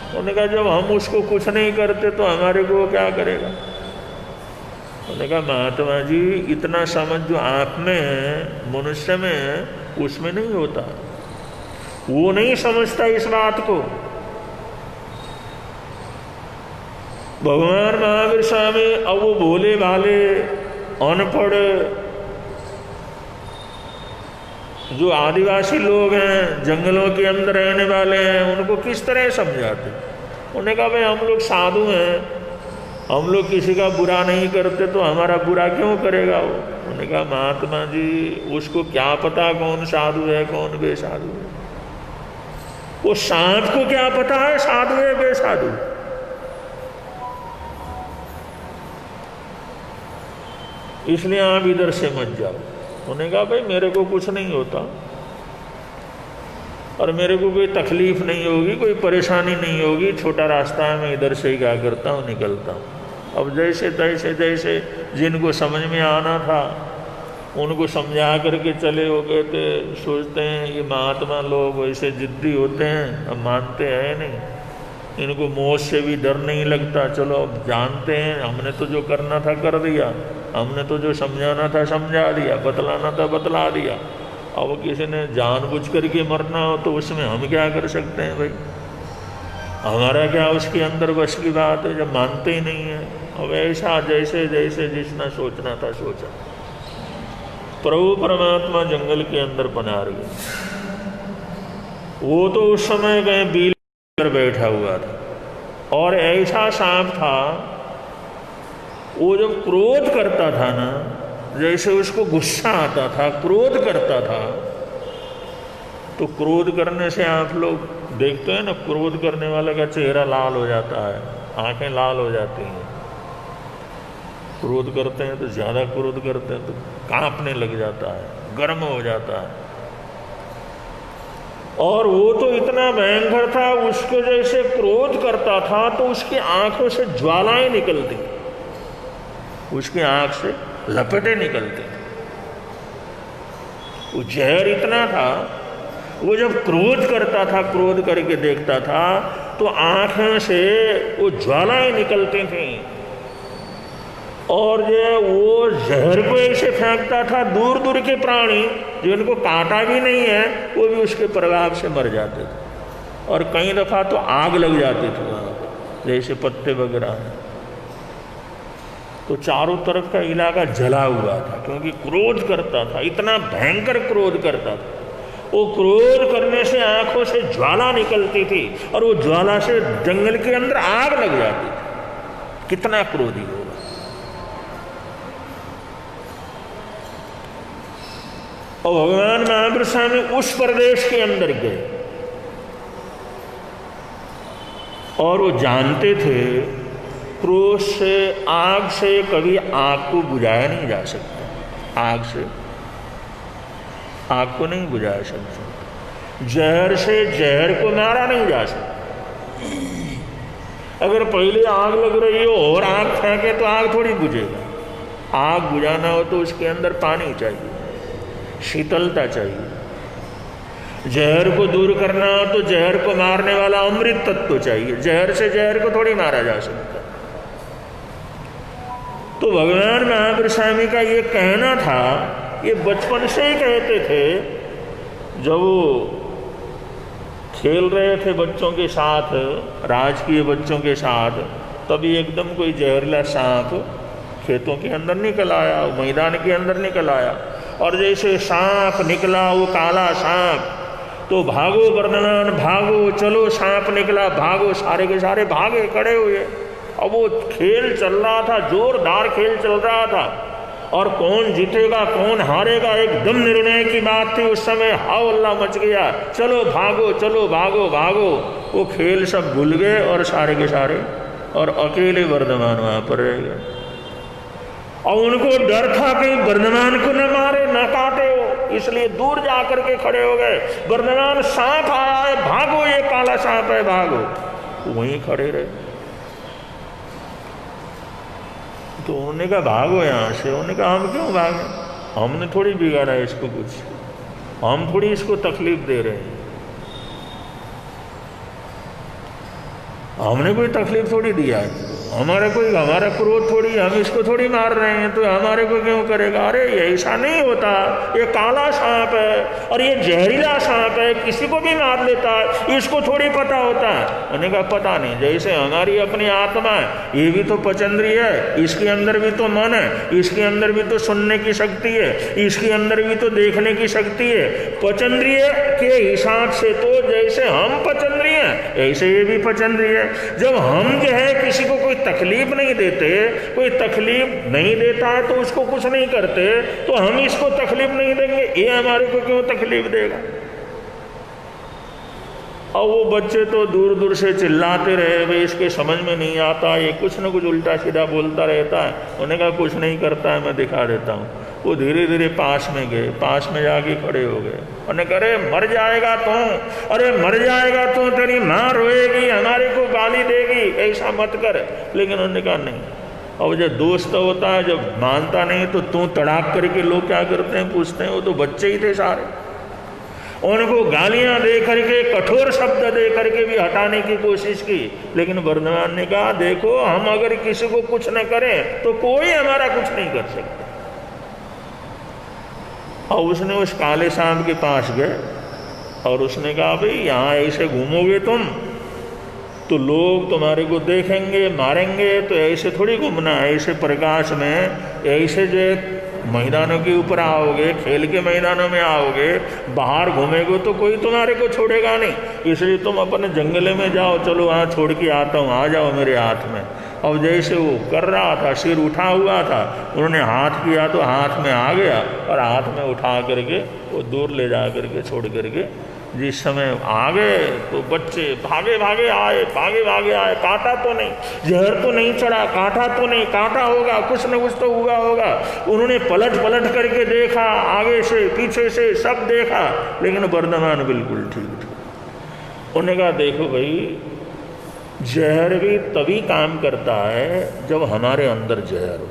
उन्होंने कहा जब हम उसको कुछ नहीं करते तो हमारे को वो क्या करेगा। उन्होंने कहा महात्मा जी इतना समझ जो आप में है, मनुष्य में है, उसमें नहीं होता, वो नहीं समझता इस बात को। भगवान महावीर स्वामी अब वो भोले भाले अनपढ़ जो आदिवासी लोग हैं, जंगलों के अंदर रहने वाले हैं, उनको किस तरह समझाते। उन्होंने कहा भाई हम लोग साधु हैं, हम लोग किसी का बुरा नहीं करते तो हमारा बुरा क्यों करेगा वो। उन्होंने कहा महात्मा जी उसको क्या पता कौन साधु है कौन बेसाधु है, वो सांप को क्या पता है साधु है बेसाधु। इसलिए आप इधर से मत जाओ। उन्होंने कहा भाई मेरे को कुछ नहीं होता और मेरे को कोई तकलीफ नहीं होगी, कोई परेशानी नहीं होगी, छोटा रास्ता है, मैं इधर से ही क्या करता हूँ निकलता हूँ। अब जैसे तैसे जैसे जिनको समझ में आना था उनको समझा करके चले। वो कहते सोचते हैं ये महात्मा लोग वैसे जिद्दी होते हैं, अब मानते हैं नहीं, इनको मौत से भी डर नहीं लगता। चलो अब जानते हैं, हमने तो जो करना था कर दिया, हमने तो जो समझाना था समझा दिया, बतलाना था बतला दिया। अब किसी ने जानबूझ करके मरना हो तो उसमें हम क्या कर सकते हैं भाई, हमारा क्या उसके अंदर बस की बात है जब मानते ही नहीं है। अब ऐसा जैसे जैसे जिसने सोचना था सोचा। प्रभु परमात्मा जंगल के अंदर पनार गए। वो तो उस समय गए बील पर बैठा हुआ था और ऐसा सांप था, वो जब क्रोध करता था ना, जैसे उसको गुस्सा आता था, क्रोध करता था, तो क्रोध करने से आप लोग देखते हैं ना, क्रोध करने वाले का चेहरा लाल हो जाता है, आंखें लाल हो जाती हैं। क्रोध करते हैं तो ज़्यादा क्रोध करते हैं तो कांपने लग जाता है, गर्म हो जाता है। और वो तो इतना भयंकर था, उसको जैसे क्रोध करता था तो उसकी आंखों से ज्वालाएं निकलती, उसकी आंख से लपटें निकलती। वो जहर इतना था, वो जब क्रोध करता था, क्रोध करके देखता था तो आंखों से वो ज्वालाएं निकलती थीं। और जो वो जहर को ऐसे फेंकता था, दूर दूर के प्राणी जिनको कांटा भी नहीं है वो भी उसके प्रभाव से मर जाते थे। और कई दफ़ा तो आग लग जाती थी वहाँ पर, जैसे पत्ते वगैरह हैं। तो चारों तरफ का इलाका जला हुआ था, क्योंकि क्रोध करता था, इतना भयंकर क्रोध करता था। वो क्रोध करने से आंखों से ज्वाला निकलती थी और वो ज्वाला से जंगल के अंदर आग लग जाती थी। कितना क्रोधी होगा। और भगवान महावीर स्वामी उस प्रदेश के अंदर गए और वो जानते थे क्रोध से, आग से कभी आग को बुझाया नहीं जा सकता। आग से आग को नहीं बुझाया सकता, जहर से जहर को मारा नहीं जा सकता। अगर पहले आग लग रही हो और आग फेंके तो आग थोड़ी बुझेगा। आग बुझाना हो तो उसके अंदर पानी चाहिए, शीतलता चाहिए। जहर को दूर करना हो तो जहर को मारने वाला अमृत तत्व चाहिए। जहर से जहर को थोड़ी मारा जा सकता। तो भगवान महावीर स्वामी का ये कहना था, ये बचपन से ही कहते थे। जब वो खेल रहे थे बच्चों के साथ, राजकीय बच्चों के साथ, तभी एकदम कोई जहरीला सांप खेतों के अंदर निकल आया, मैदान के अंदर निकल आया। और जैसे सांप निकला, वो काला सांप, तो भागो वर्धमान भागो, चलो सांप निकला, भागो। सारे के सारे भागे खड़े हुए। अब वो खेल चल रहा था, जोरदार खेल चल रहा था, और कौन जीतेगा कौन हारेगा एकदम निर्णय की बात थी। उस समय हाव अल्लाह मच गया, चलो भागो, चलो भागो भागो। वो खेल सब भूल गए और सारे के सारे और अकेले वर्धमान वहाँ पर रह गए। और उनको डर था कि वर्धमान को न मारे न काटे हो, इसलिए दूर जा कर के खड़े हो गए। वर्धमान सांप आया है, भागो, ये काला सांप है, भागो। वहीं खड़े रहे। तो उन्होंने कहा भागो यहाँ से। उन्होंने कहा हम क्यों भागें, हमने थोड़ी बिगाड़ा है इसको कुछ, हम थोड़ी इसको तकलीफ दे रहे हैं, हमने कोई तकलीफ थोड़ी दिया है, हमारा क्रोध थोड़ी, हम इसको थोड़ी मार रहे हैं, तो हमारे को क्यों करेगा। अरे ये ऐसा नहीं होता, ये काला सांप है और ये जहरीला सांप है, किसी को भी मार लेता है, इसको थोड़ी पता होता है। उन्होंने कहा पता नहीं, जैसे हमारी अपनी आत्मा है, ये भी तो पचेंद्रिय है, इसके अंदर भी तो मन है, इसके अंदर भी तो सुनने की शक्ति है, इसके अंदर भी तो देखने की शक्ति है। पचेंद्रिय के हिसाब से तो जैसे हम पचेंद्रिय हैं, ऐसे ये भी पचेंद्रिय है। जब हम जो है किसी को कोई तकलीफ नहीं देते, कोई तकलीफ नहीं देता है तो उसको कुछ नहीं करते, तो हम इसको तकलीफ नहीं देंगे, ये हमारे को क्यों तकलीफ देगा। और वो बच्चे तो दूर दूर से चिल्लाते रहे, भाई इसके समझ में नहीं आता, ये कुछ न कुछ उल्टा सीधा बोलता रहता है। उन्होंने कहा कुछ नहीं करता है, मैं दिखा देता हूँ। वो धीरे धीरे पास में गए, पास में जाके खड़े हो गए। उन्होंने कहा अरे मर जाएगा तू, अरे मर जाएगा तू, तेरी माँ रोएगी, हमारे को गाली देगी, ऐसा मत कर। लेकिन उन्होंने कहा नहीं। और जब दोस्त होता है, जब मानता नहीं तो तू तड़ाक करके लोग क्या करते हैं, पूछते हैं। वो तो बच्चे ही थे सारे। उनको गालियां दे करके, कठोर शब्द दे करके भी हटाने की कोशिश की। लेकिन वर्धमान ने कहा देखो, हम अगर किसी को कुछ न करें तो कोई हमारा कुछ नहीं कर सकता। और उसने उस काले सांप के पास गए और उसने कहा भाई यहाँ ऐसे घूमोगे तुम तो लोग तुम्हारे को देखेंगे, मारेंगे, तो ऐसे थोड़ी घूमना है। ऐसे प्रकाश में, ऐसे जो मैदानों के ऊपर आओगे, खेल के मैदानों में आओगे, बाहर घूमेगे तो कोई तुम्हारे को छोड़ेगा नहीं। इसलिए तुम अपने जंगले में जाओ, चलो वहाँ छोड़ के आता हूँ, आ जाओ मेरे हाथ में। और जैसे वो कर रहा था, सिर उठा हुआ था, उन्होंने हाथ किया तो हाथ में आ गया और हाथ में उठा करके वो दूर ले जा करके छोड़ करके जिस समय आ गए तो बच्चे भागे भागे आए, कांटा तो नहीं, जहर तो नहीं चढ़ा, कांटा तो नहीं, कांटा होगा, कुछ न कुछ तो हुआ होगा। उन्होंने पलट पलट करके देखा, आगे से पीछे से सब देखा, लेकिन वर्धमान बिल्कुल ठीक था। उन्होंने कहा देखो भाई, जहर भी तभी काम करता है जब हमारे अंदर जहर हो।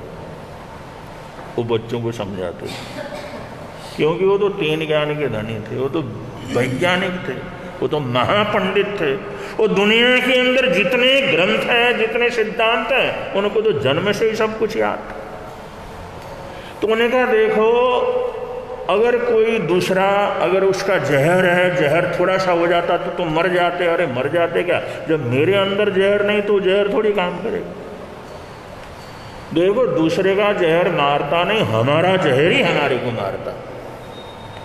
वो बच्चों को समझाते थे, क्योंकि वो तो 3 ज्ञान के धनी थे, वो तो वैज्ञानिक थे, वो तो महापंडित थे। वो दुनिया के अंदर जितने ग्रंथ हैं, जितने सिद्धांत हैं, उनको तो जन्म से ही सब कुछ याद था। तो उन्होंने कहा देखो, अगर कोई दूसरा, अगर उसका जहर है, जहर थोड़ा सा हो जाता तो मर जाते। अरे मर जाते क्या, जब मेरे अंदर जहर नहीं तो जहर थोड़ी काम करेगा। देखो, दूसरे का जहर मारता नहीं, हमारा जहर ही हमारे को मारता।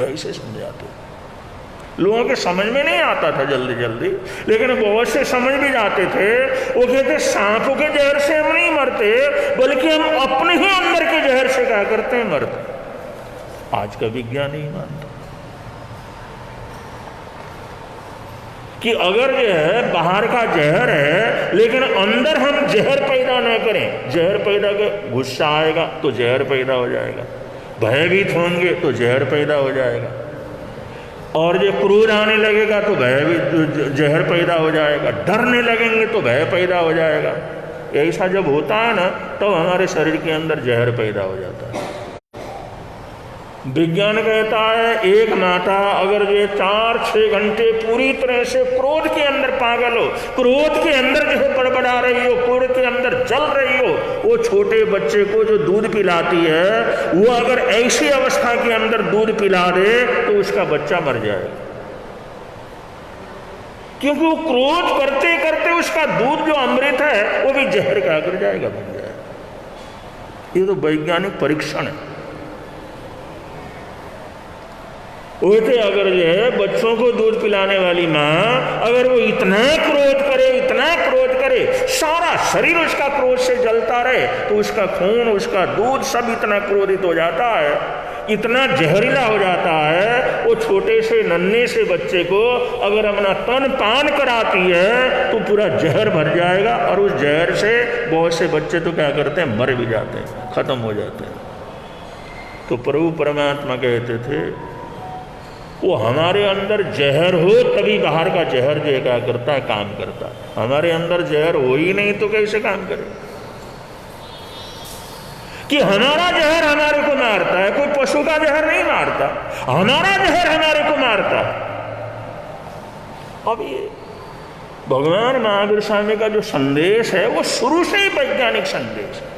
ऐसे समझाते। लोगों के समझ में नहीं आता था जल्दी जल्दी, लेकिन बहुत से समझ भी जाते थे। वो कहते सांपों के जहर से हम नहीं मरते, बल्कि हम अपने ही अंदर के जहर से क्या करते हैं, मरते। आज का विज्ञान नहीं मानता कि अगर जो है बाहर का जहर है, लेकिन अंदर हम जहर पैदा न करें। जहर पैदा कर, गुस्सा आएगा तो जहर पैदा हो जाएगा, भयभीत होंगे तो जहर पैदा हो जाएगा, और जो क्रोध आने लगेगा तो भयभीत जहर पैदा हो जाएगा, डरने लगेंगे तो भय पैदा हो जाएगा। ऐसा जब होता है ना, तो हमारे शरीर के अंदर जहर पैदा हो जाता है। विज्ञान कहता है एक माता अगर ये 4-6 घंटे पूरी तरह से क्रोध के अंदर पागल हो, क्रोध के अंदर जो है बड़बड़ा रही हो, क्रोध के अंदर जल रही हो, वो छोटे बच्चे को जो दूध पिलाती है, वो अगर ऐसी अवस्था के अंदर दूध पिला दे तो उसका बच्चा मर जाएगा। क्योंकि वो क्रोध करते करते उसका दूध जो अमृत है वो भी जहर का कर जाएगा, बन जाएगा। ये तो वैज्ञानिक परीक्षण है। वैसे अगर जो है बच्चों को दूध पिलाने वाली माँ अगर वो इतना क्रोध करे, सारा शरीर उसका क्रोध से जलता रहे, तो उसका खून, उसका दूध सब इतना क्रोधित हो जाता है, इतना जहरीला हो जाता है। वो छोटे से नन्हे से बच्चे को अगर अपना तन पान कराती है तो पूरा जहर भर जाएगा, और उस जहर से बहुत से बच्चे तो क्या करते हैं, मर भी जाते हैं, खत्म हो जाते हैं। तो प्रभु परमात्मा कहते थे वो हमारे अंदर जहर हो तभी बाहर का जहर जो क्या करता है, काम करता है। हमारे अंदर जहर हो ही नहीं तो कैसे काम करे? कि हमारा जहर हमारे को मारता है, कोई पशु का जहर नहीं मारता, हमारा जहर हमारे को मारता है। अब ये भगवान महावीर स्वामी का जो संदेश है वो शुरू से ही वैज्ञानिक संदेश है।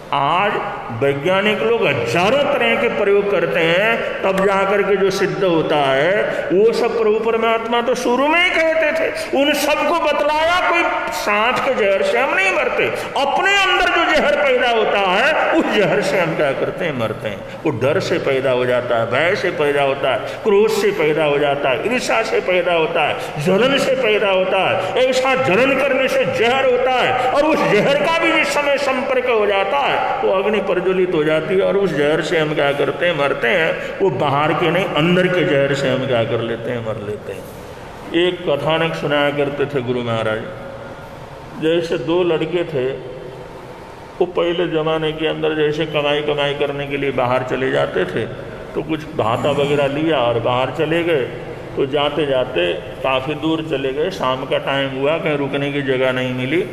आज वैज्ञानिक लोग हजारों तरह के प्रयोग करते हैं, तब जाकर के जो सिद्ध होता है, वो सब प्रभु परमात्मा तो शुरू में ही कहते थे। उन सबको बतलाया, कोई सांप के जहर से हम नहीं मरते, अपने अंदर जो जहर पैदा होता है उस जहर से हम क्या करते हैं, मरते हैं। वो डर से पैदा हो जाता है, भय से पैदा होता है, क्रोध से पैदा हो जाता है, ईर्ष्या से पैदा होता है, जलन से पैदा होता है। ऐसा जलन करने से जहर होता है, और उस जहर का भी जिस समय संपर्क हो जाता है तो अग्नि प्रज्वलित हो जाती है, और उस जहर से हम क्या करते हैं, मरते हैं। वो बाहर के नहीं, अंदर के जहर से हम क्या कर लेते हैं, मर लेते हैं। एक कथानक सुनाया करते थे गुरु महाराज। जैसे 2 लड़के थे, वो पहले ज़माने के अंदर जैसे कमाई करने के लिए बाहर चले जाते थे, तो कुछ भाता वगैरह लिया और बाहर चले गए। तो जाते जाते काफ़ी दूर चले गए, शाम का टाइम हुआ, कहीं रुकने की जगह नहीं मिली,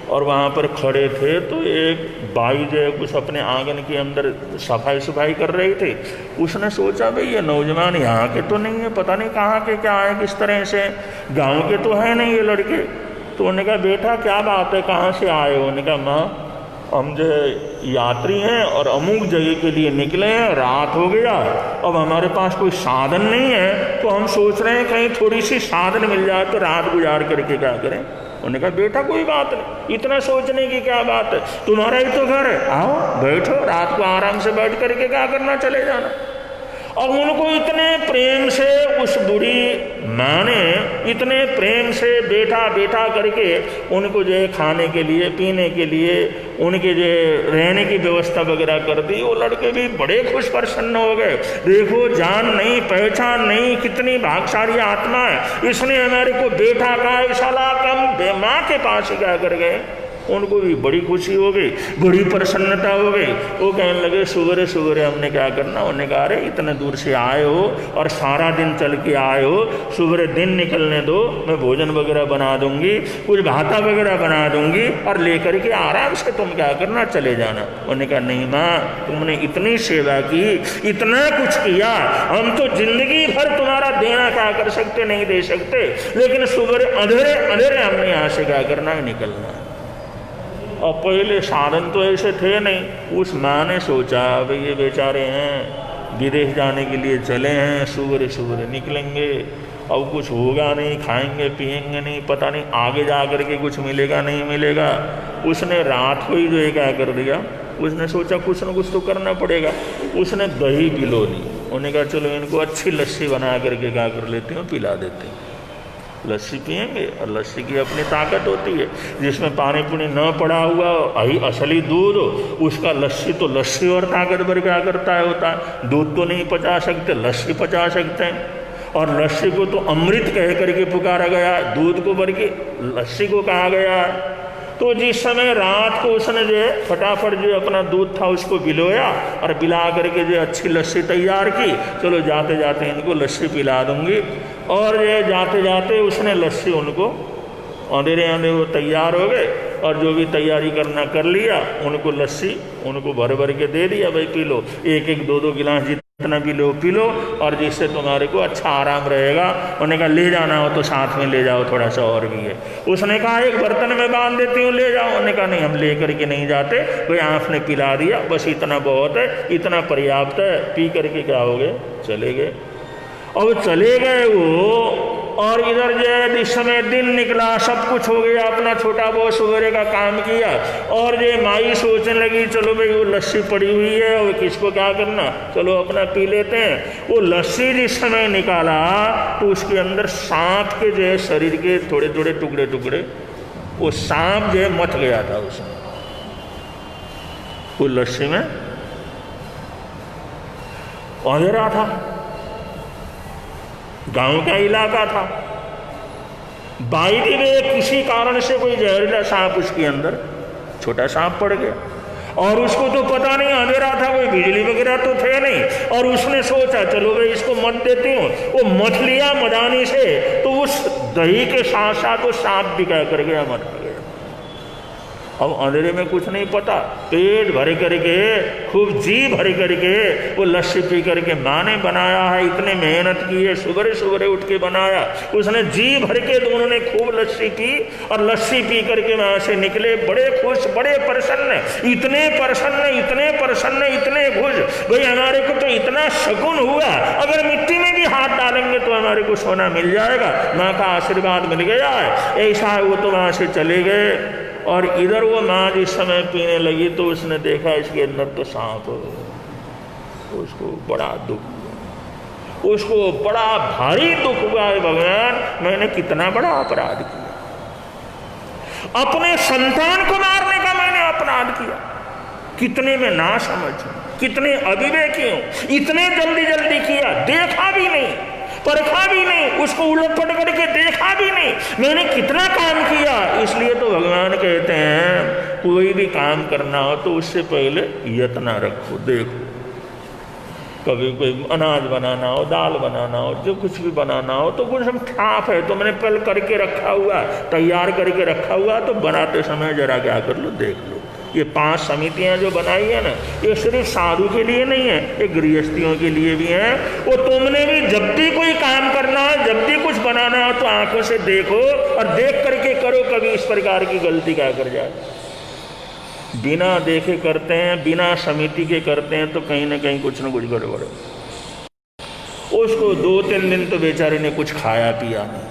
और वहाँ पर खड़े थे। तो एक बाई जो है कुछ अपने आंगन के अंदर सफाई कर रही थी। उसने सोचा भाई ये नौजवान यहाँ के तो नहीं है, पता नहीं कहाँ के क्या है, किस तरह से, गांव के तो है नहीं ये लड़के। तो उन्होंने कहा बेटा क्या बात है, कहाँ से आए हो? उन्होंने कहा माँ हम जो है यात्री हैं और अमुक जगह के लिए निकले हैं, रात हो गया, अब हमारे पास कोई साधन नहीं है, तो हम सोच रहे हैं कहीं थोड़ी सी साधन मिल जाए तो रात गुजार करके क्या करें। उन्होंने कहा बेटा कोई बात नहीं, इतना सोचने की क्या बात है, तुम्हारा ही तो घर है, आओ बैठो, रात को आराम से बैठ करके क्या करना, चले जाना। अब उनको इतने प्रेम से उस बूढ़ी माँ ने इतने प्रेम से बैठा बैठा करके उनको जो है खाने के लिए पीने के लिए उनके जो रहने की व्यवस्था वगैरह कर दी। वो लड़के भी बड़े खुश प्रसन्न हो गए। देखो जान नहीं पहचान नहीं, कितनी भाग्यशाली आत्मा है, इसने हमारे को बैठा कहा ऐसा ला कि हम माँ के पास ही क्या कर गए। उनको भी बड़ी खुशी हो गई, बड़ी प्रसन्नता हो गई। वो कहने लगे सुबह सुबह हमने क्या करना। उन्होंने कहा अरे इतने दूर से आए हो और सारा दिन चल के आए हो, सुबह दिन निकलने दो, मैं भोजन वगैरह बना दूंगी, कुछ भाता वगैरह बना दूंगी और लेकर के आराम से तुम क्या करना चले जाना। उन्होंने कहा नहीं माँ, तुमने इतनी सेवा की, इतना कुछ किया, हम तो जिंदगी भर तुम्हारा देना क्या कर सकते, नहीं दे सकते, लेकिन सुबह अंधेरे अंधेरे हमने यहाँ से क्या करना है, निकलना है। और पहले साधन तो ऐसे थे नहीं। उस माँ ने सोचा भाई ये बेचारे हैं विदेश जाने के लिए चले हैं, सुबह सुबह निकलेंगे, अब कुछ होगा नहीं, खाएंगे पिएंगे नहीं, पता नहीं आगे जा कर के कुछ मिलेगा नहीं मिलेगा। उसने रात को ही जो है क्या कर दिया, उसने सोचा कुछ न कुछ तो करना पड़ेगा। उसने दही पिलो ली। उन्होंने कहा चलो इनको अच्छी लस्सी बना करके क्या कर लेती हूँ, पिला देते हैं, लस्सी पिएंगे। और लस्सी की अपनी ताकत होती है, जिसमें पानी पुनी न पड़ा हुआ असली दूध हो, उसका लस्सी तो लस्सी और ताकतवर क्या करता है होता है। दूध तो नहीं पचा सकते, लस्सी पचा सकते हैं। और लस्सी को तो अमृत कह करके पुकारा गया, दूध को बल्कि लस्सी को कहा गया। तो जिस समय रात को उसने जो है फटाफट जो अपना दूध था उसको बिलोया और बिला करके जो अच्छी लस्सी तैयार की, चलो जाते जाते इनको लस्सी पिला दूंगी। और जो जाते जाते उसने लस्सी उनको अंधेरे अंधेरे वो तैयार हो गए और जो भी तैयारी करना कर लिया, उनको लस्सी उनको भर भर के दे दिया, भाई पी लो, एक एक दो दो गिलास जितना भी लो पी लो, और जिससे तुम्हारे को अच्छा आराम रहेगा। उन्होंने कहा ले जाना हो तो साथ में ले जाओ, थोड़ा सा और भी है। उसने कहा एक बर्तन में बांध देती हूँ, ले जाओ। उन्होंने कहा नहीं, हम ले करके नहीं जाते, भाई आपने पिला दिया, बस इतना बहुत है, इतना पर्याप्त है। पी करके क्या हो गए, चले गए। और चले गए वो, और इधर जो इस समय दिन निकला, सब कुछ हो गया, अपना छोटा बहुत सुबह का काम किया। और जो माई सोचने लगी चलो भाई वो लस्सी पड़ी हुई है और किसको क्या करना, चलो अपना पी लेते हैं। वो लस्सी जिस समय निकाला तो उसके अंदर सांप के जो है शरीर के थोड़े थोड़े टुकड़े टुकड़े, वो सांप जो है मच गया था उसमें, वो लस्सी में अंधेरा था, गांव का इलाका था। बाई दी वे किसी कारण से कोई जहरीला सांप उसके अंदर, छोटा सांप पड़ गया, और उसको तो पता नहीं, अंधेरा था, कोई बिजली वगैरह तो थे नहीं। और उसने सोचा चलो भाई इसको मत देती हूँ, वो मत लिया मदानी से, तो उस दही के साथ साथ वो सांप भी क्या कर गया, मर गया। अब अंधेरे में कुछ नहीं पता, पेट भर करके खूब जी भर करके वो लस्सी पी करके माँ ने बनाया है, इतने मेहनत की है, सुबह सुबह उठ के बनाया, उसने जी भर के दोनों ने खूब लस्सी पी। और लस्सी पी करके वहाँ से निकले बड़े खुश, बड़े प्रसन्न, इतने प्रसन्न, इतने प्रसन्न, इतने खुश, भाई हमारे को तो इतना शकुन हुआ, अगर मिट्टी में भी हाथ डालेंगे तो हमारे को सोना मिल जाएगा, माँ का आशीर्वाद मिल गया है, ऐसा है। वो तो वहाँ से चले गए। और इधर वो माँ जिस समय पीने लगी तो उसने देखा इसके अंदर तो सांप, उसको बड़ा दुख हुआ, उसको बड़ा भारी दुख हुआ है, भगवान मैंने कितना बड़ा अपराध किया, अपने संतान को मारने का मैंने अपराध किया, कितने में ना समझ, कितने अविवेकी हूं, इतने जल्दी जल्दी किया, देखा भी नहीं, परखा भी नहीं, उसको उलट पलट करके देखा भी नहीं, मैंने कितना काम किया। इसलिए तो भगवान कहते हैं कोई भी काम करना हो तो उससे पहले यत्न रखो, देखो, कभी कोई अनाज बनाना हो, दाल बनाना हो, जो कुछ भी बनाना हो तो कुछ हम ठाप है तो मैंने पहले करके रखा हुआ, तैयार करके रखा हुआ, तो बनाते समय जरा क्या कर लो, देख लो। ये 5 समितियां जो बनाई है ना, ये सिर्फ साधु के लिए नहीं है, ये गृहस्थियों के लिए भी है। वो तुमने भी जब भी कोई काम करना है, जब भी कुछ बनाना हो तो आंखों से देखो और देख करके करो, कभी इस प्रकार की गलती क्या कर जाए। बिना देखे करते हैं, बिना समिति के करते हैं तो कहीं ना कहीं कुछ न कुछ गड़बड़। उसको 2-3 दिन तो बेचारे ने कुछ खाया पिया नहीं,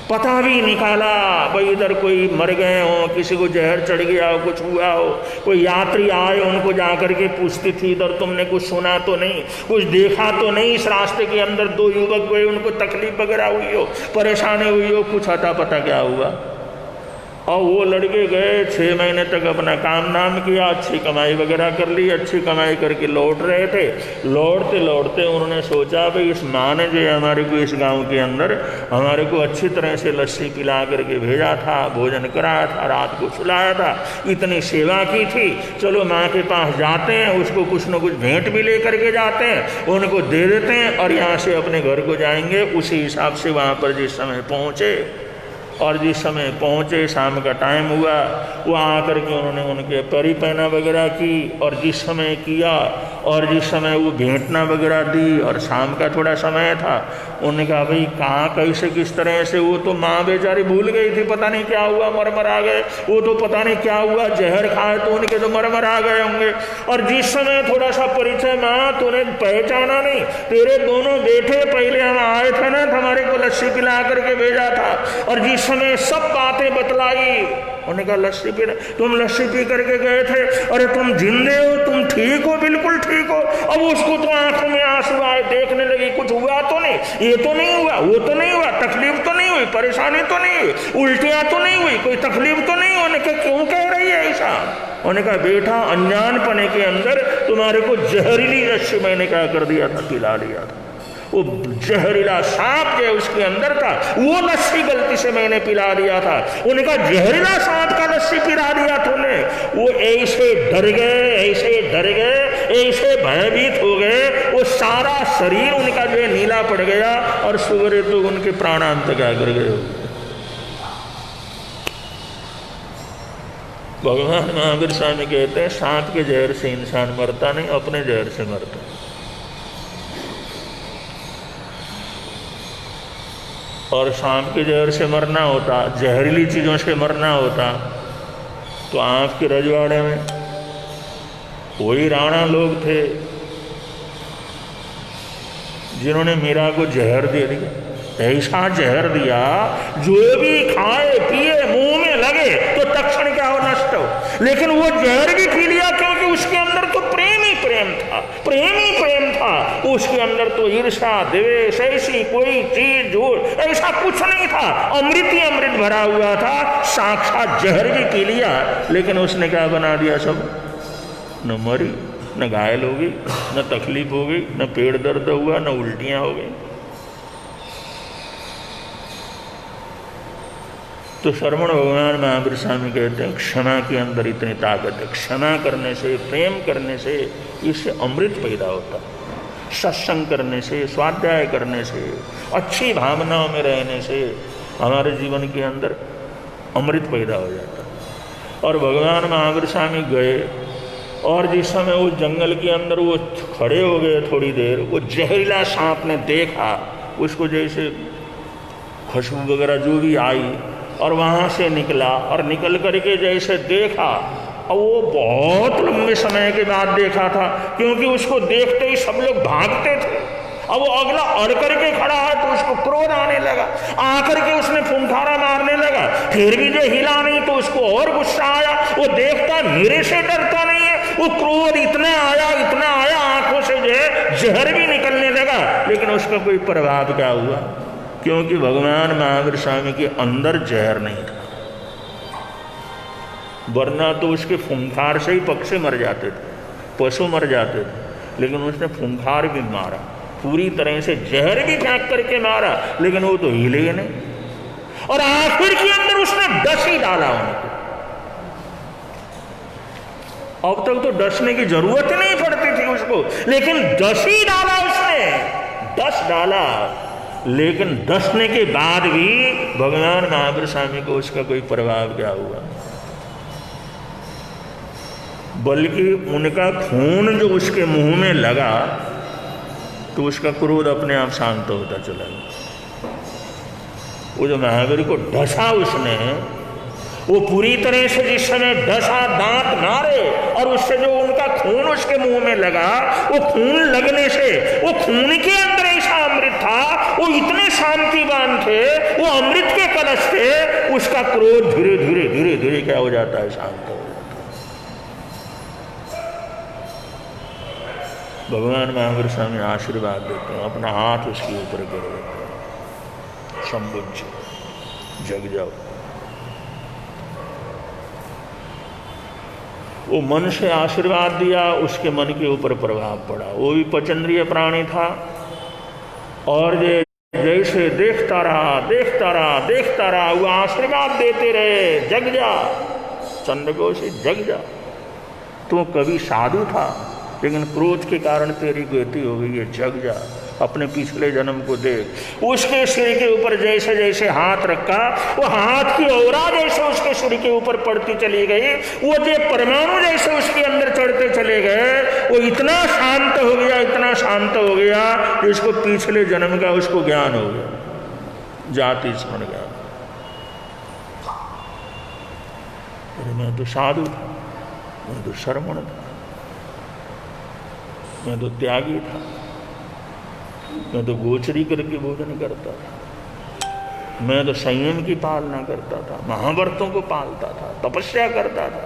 पता भी निकाला भाई इधर कोई मर गए हो, किसी को जहर चढ़ गया हो, कुछ हुआ हो, कोई यात्री आए उनको जाकर के पूछती थी इधर तुमने कुछ सुना तो नहीं, कुछ देखा तो नहीं, इस रास्ते के अंदर 2 युवक गए उनको तकलीफ वगैरह हुई हो, परेशानी हुई हो, कुछ अता पता क्या हुआ। और वो लड़के गए 6 महीने तक अपना काम नाम किया, अच्छी कमाई वगैरह कर ली, अच्छी कमाई करके लौट रहे थे। लौटते लौटते उन्होंने सोचा भाई इस माँ ने जो है हमारे को इस गांव के अंदर हमारे को अच्छी तरह से लस्सी पिला करके भेजा था, भोजन कराया था, रात को सुलाया था, इतनी सेवा की थी, चलो माँ के पास जाते हैं, उसको कुछ न कुछ भेंट भी ले करके जाते हैं, उनको दे देते हैं और यहाँ से अपने घर को जाएंगे। उसी हिसाब से वहाँ पर जिस समय पहुँचे और जिस समय पहुँचे शाम का टाइम हुआ, वो आकर के उन्होंने उनके परी पहना वगैरह की और जिस समय किया और जिस समय वो भेंटना वगैरह दी और शाम का थोड़ा समय था, उन्होंने कहा भाई कहाँ कैसे किस तरह से, वो तो माँ बेचारी भूल गई थी, पता नहीं क्या हुआ, मर आ गए, वो तो पता नहीं क्या हुआ, जहर खाए तो उनके तो मर आ गए होंगे। और जिस समय थोड़ा सा परिचय माँ तूने पहचाना नहीं, तेरे दोनों बेटे पहले हम आए थे ना, हमारे को लस्सी पिला करके भेजा था, और जिस समय सब बातें बतलाई, उन्होंने कहा लस्सी पी, तुम लस्सी पी करके गए थे, अरे तुम जिंदे हो, तुम ठीक हो, बिल्कुल ठीक हो। अब उसको तो आंखों में आंसू आए, देखने लगी कुछ हुआ तो नहीं, ये तो नहीं हुआ, वो तो नहीं हुआ, तकलीफ तो नहीं हुई, परेशानी तो नहीं हुई, उल्टियां तो नहीं हुई, कोई तकलीफ तो नहीं। उन्होंने कहा क्यों कह रही है ऐसा? उन्होंने कहा बेटा अनजानपने के अंदर तुम्हारे को जहरीली लस्सी मैंने क्या कर दिया था, पिला लिया था, वो जहरीला सांप जो उसके अंदर था वो लस्सी गलती से मैंने पिला दिया था। उनका जहरीला सांप का लस्सी पिला दिया तूने। वो ऐसे डर गए, ऐसे डर गए, ऐसे भयभीत हो गए, वो सारा शरीर उनका जो है नीला पड़ गया और सुबह तो उनके प्राणांत क्या कर गए। भगवान महावीर स्वामी कहते हैं सांप के जहर से इंसान मरता नहीं, अपने जहर से मरता। और सांप के जहर से मरना होता, जहरीली चीज़ों से मरना होता तो आँख के रजवाड़े में वही राणा लोग थे जिन्होंने मीरा को जहर दे दिया। ऐसा जहर दिया जो भी खाए पिए मुंह में लगे तो तक्षण क्या हो, नष्ट हो। लेकिन वो जहर भी पी लिया क्योंकि उसके अंदर तो प्रेम ही प्रेम था, प्रेम ही प्रेम था। उसके अंदर तो ईर्ष्या द्वेष ऐसी कोई चीज झूठ ऐसा कुछ नहीं था, अमृत ही अमृत भरा हुआ था। साक्षात जहर भी पी लिया लेकिन उसने क्या बना दिया, सब न मरी, न घायल हो गई, न तकलीफ हो गई, न पेट दर्द हुआ, न उल्टियां हो गई। तो श्रवण भगवान महावीर स्वामी कहते हैं क्षमा के अंदर इतनी ताकत है, क्षमा करने से, प्रेम करने से इससे अमृत पैदा होता है। सत्संग करने से, स्वाध्याय करने से, अच्छी भावनाओं में रहने से हमारे जीवन के अंदर अमृत पैदा हो जाता है। और भगवान महावीर स्वामी गए और जिस समय वो जंगल के अंदर वो खड़े हो गए थोड़ी देर, वो जहरीला सांप ने देखा, उसको जैसे खुशबू वगैरह जो भी आई और वहाँ से निकला और निकल करके जैसे देखा, और वो बहुत लंबे समय के बाद देखा था क्योंकि उसको देखते ही सब लोग भागते थे। अब वो अगला अड़ करके खड़ा है तो उसको क्रोध आने लगा, आकर के उसने फुंकारा मारने लगा, फिर भी जो हिला नहीं तो उसको और गुस्सा आया। वो देखता मेरे से डरता नहीं है, वो क्रोध इतना आया आंखों से जो है जहर भी निकलने लगा, लेकिन उसका कोई प्रभाव क्या हुआ, क्योंकि भगवान महावीर स्वामी के अंदर जहर नहीं था। वरना तो उसके फुंकार से ही पक्षी मर जाते थे, पशु मर जाते थे, लेकिन उसने फुंकार भी मारा, पूरी तरह से जहर भी फेंक करके मारा, लेकिन वो तो हिले नहीं। और आखिर के अंदर उसने डस ही डाला उनको। अब तक तो डसने की जरूरत ही नहीं पड़ती थी उसको, लेकिन डस ही डाला उसने, डस डाला। लेकिन डसने के बाद भी भगवान महावीर स्वामी को उसका कोई प्रभाव क्या हुआ, बल्कि उनका खून जो उसके मुंह में लगा तो उसका क्रोध अपने आप शांत होता चला गया। वो जो महावीर को डसा उसने, वो पूरी तरह से जिस समय डसा, दांत मारे और उससे जो उनका खून उसके मुंह में लगा, वो खून लगने से वो खून के अंदर ऐसा अमृत था, वो इतने शांतिवान थे, वो अमृत के कलश थे, उसका क्रोध धीरे धीरे धीरे धीरे क्या हो जाता है, शांत हो जाता है। भगवान महावीर स्वामी आशीर्वाद देते हैं, अपना हाथ उसके ऊपर कर देते हैं, संबुझ जग जाओ। वो मन से आशीर्वाद दिया, उसके मन के ऊपर प्रभाव पड़ा। वो भी पचेंद्रिय प्राणी था और जैसे देखता रहा देखता रहा देखता रहा, वो आशीर्वाद देते रहे, जग जा चंद्रघोष, जग जा। तो कभी साधु था, लेकिन क्रोध के कारण तेरी गति हो गई है, जग जा, अपने पिछले जन्म को देख। उसके सिर के ऊपर जैसे जैसे हाथ रखा, वो हाथ की औरा जैसे उसके सिर के ऊपर पड़ती चली गई, वो जो परमाणु जैसे उसके अंदर चढ़ते चले गए, वो इतना शांत हो गया, इतना शांत हो गया कि उसको पिछले जन्म का उसको ज्ञान हो गया, जाति स्मरण ज्ञान। अरे मैं तो साधु था, मैं तो श्रमण था, मैं तो त्यागी था, मैं तो गोचरी करके भोजन करता था, मैं तो संयम की पालना करता था, महाव्रतों को पालता था, तपस्या करता था,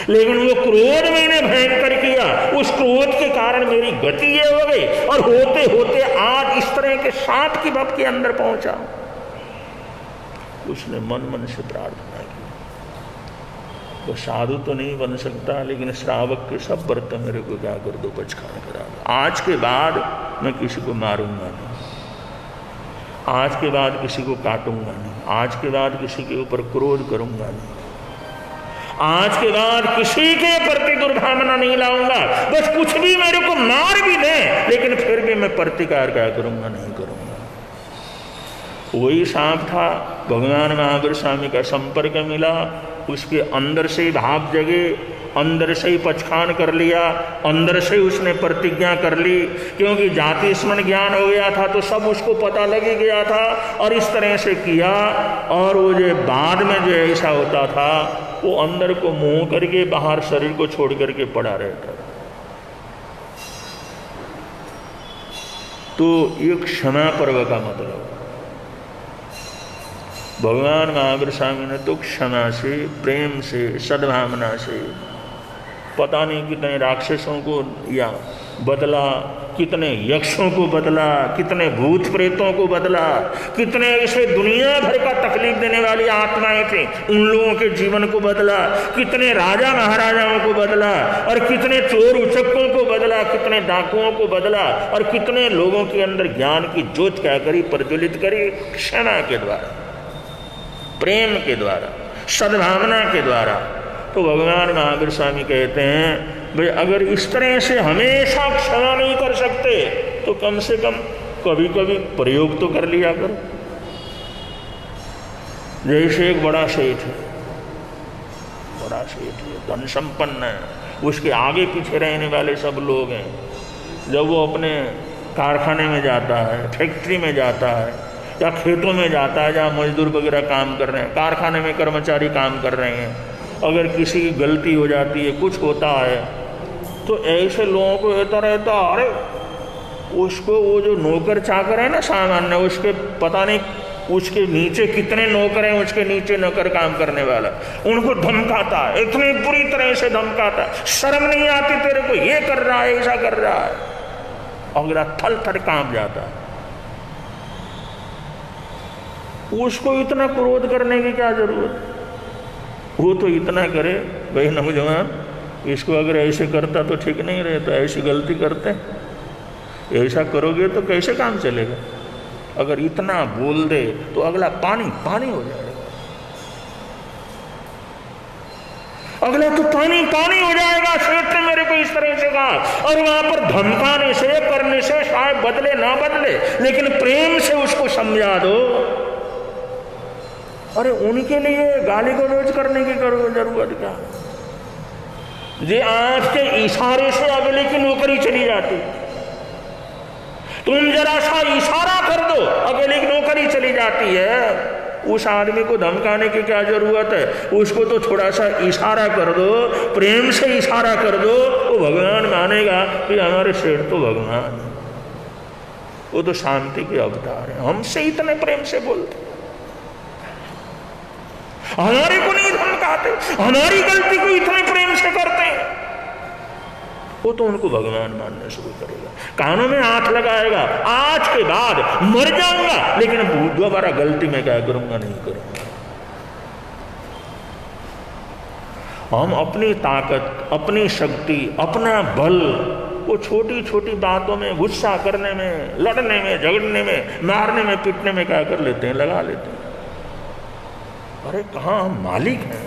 लेकिन वो क्रोध मैंने भयंकर किया, उस क्रोध के कारण मेरी गति ये हो गई, और होते होते आज इस तरह के सांप की भव के अंदर पहुंचा। उसने मन मन से प्रार्थना की, वो साधु तो नहीं बन सकता, लेकिन श्रावक के सब व्रत मेरे को क्या कर दो, बचकान करा दो। आज के बाद मैं किसी को मारूंगा नहीं, आज के बाद किसी को काटूंगा नहीं, आज के बाद किसी के ऊपर क्रोध करूंगा नहीं, आज के बाद किसी के प्रति दुर्भावना नहीं लाऊंगा। बस कुछ भी मेरे को मार भी दे, लेकिन फिर भी मैं प्रतिकार क्या करूंगा, नहीं करूंगा। वही सांप था, भगवान महावीर स्वामी का संपर्क मिला, उसके अंदर से भाव जगे, अंदर से ही पचखान कर लिया, अंदर से ही उसने प्रतिज्ञा कर ली, क्योंकि जाति स्मरण ज्ञान हो गया था तो सब उसको पता लग ही गया था, और इस तरह से किया। और वो जो बाद में जो ऐसा होता था, वो अंदर को मुंह करके बाहर शरीर को छोड़ करके पड़ा रहता था। तो ये क्षमा पर्व का मतलब, भगवान महावीर स्वामी ने तो क्षमा से, प्रेम से, सद्भावना से पता नहीं कितने राक्षसों को या बदला, कितने यक्षों को बदला, कितने भूत प्रेतों को बदला, कितने ऐसे दुनिया भर का तकलीफ देने वाली आत्माएं थी, उन लोगों के जीवन को बदला, कितने राजा महाराजाओं को बदला, और कितने चोर उचक्कों को बदला, कितने डाकुओं को बदला, और कितने लोगों के अंदर ज्ञान की ज्योत क्या करी, प्रज्वलित करी, क्षमा के द्वारा, प्रेम के द्वारा, सद्भावना के द्वारा। तो भगवान महावीर स्वामी कहते हैं, भाई अगर इस तरह से हमेशा क्षमा नहीं कर सकते तो कम से कम कभी कभी प्रयोग तो कर लिया करो। जैसे एक बड़ा सेठ है, बड़ा सेठ है, धन संपन्न है, उसके आगे पीछे रहने वाले सब लोग हैं। जब वो अपने कारखाने में जाता है, फैक्ट्री में जाता है, या खेतों में जाता है जहाँ मजदूर वगैरह काम कर रहे हैं, कारखाने में कर्मचारी काम कर रहे हैं, अगर किसी की गलती हो जाती है, कुछ होता है, तो ऐसे लोगों को कहता रहता, अरे उसको वो जो नौकर चाकर है ना सामान्य, उसके पता नहीं उसके नीचे कितने नौकर हैं, उसके नीचे नौकर काम करने वाला, उनको धमकाता है, इतनी बुरी तरह से धमकाता, शर्म नहीं आती तेरे को, ये कर रहा है, ऐसा कर रहा है, अगला थल थल कांप जाता है। उसको इतना क्रोध करने की क्या जरूरत, वो तो इतना करे, भाई नौजवान इसको अगर ऐसे करता तो ठीक नहीं रहता, ऐसी गलती करते, ऐसा करोगे तो कैसे काम चलेगा। अगर इतना बोल दे तो अगला पानी पानी हो जाएगा, अगला तो पानी पानी हो जाएगा। सेठ ने मेरे को इस तरह से कहा, और वहां पर धमकाने से, करने से शायद बदले ना बदले, लेकिन प्रेम से उसको समझा दो। अरे उनके लिए गाली गलौज करने की जरूरत क्या, जे आंख के इशारे से अगले की नौकरी चली जाती, तुम जरा सा इशारा कर दो अगले की नौकरी चली जाती है। उस आदमी को धमकाने की क्या जरूरत है, उसको तो थोड़ा सा इशारा कर दो, प्रेम से इशारा कर दो, वो भगवान मानेगा कि हमारे सेठ तो भगवान, वो तो शांति के अवतार है। हमसे इतने प्रेम से बोलते, हमारे को नहीं धमकाते, हमारी गलती को इतने प्रेम से करते हैं, वो तो उनको भगवान मानना शुरू करेगा, कानों में हाथ लगाएगा, आज के बाद मर जाऊंगा लेकिन दोबारा गलती में क्या करूंगा, नहीं करूंगा। हम अपनी ताकत, अपनी शक्ति, अपना बल वो छोटी छोटी बातों में, गुस्सा करने में, लड़ने में, झगड़ने में, मारने में, पीटने में क्या कर लेते हैं, लगा लेते हैं। अरे कहाँ हम मालिक हैं,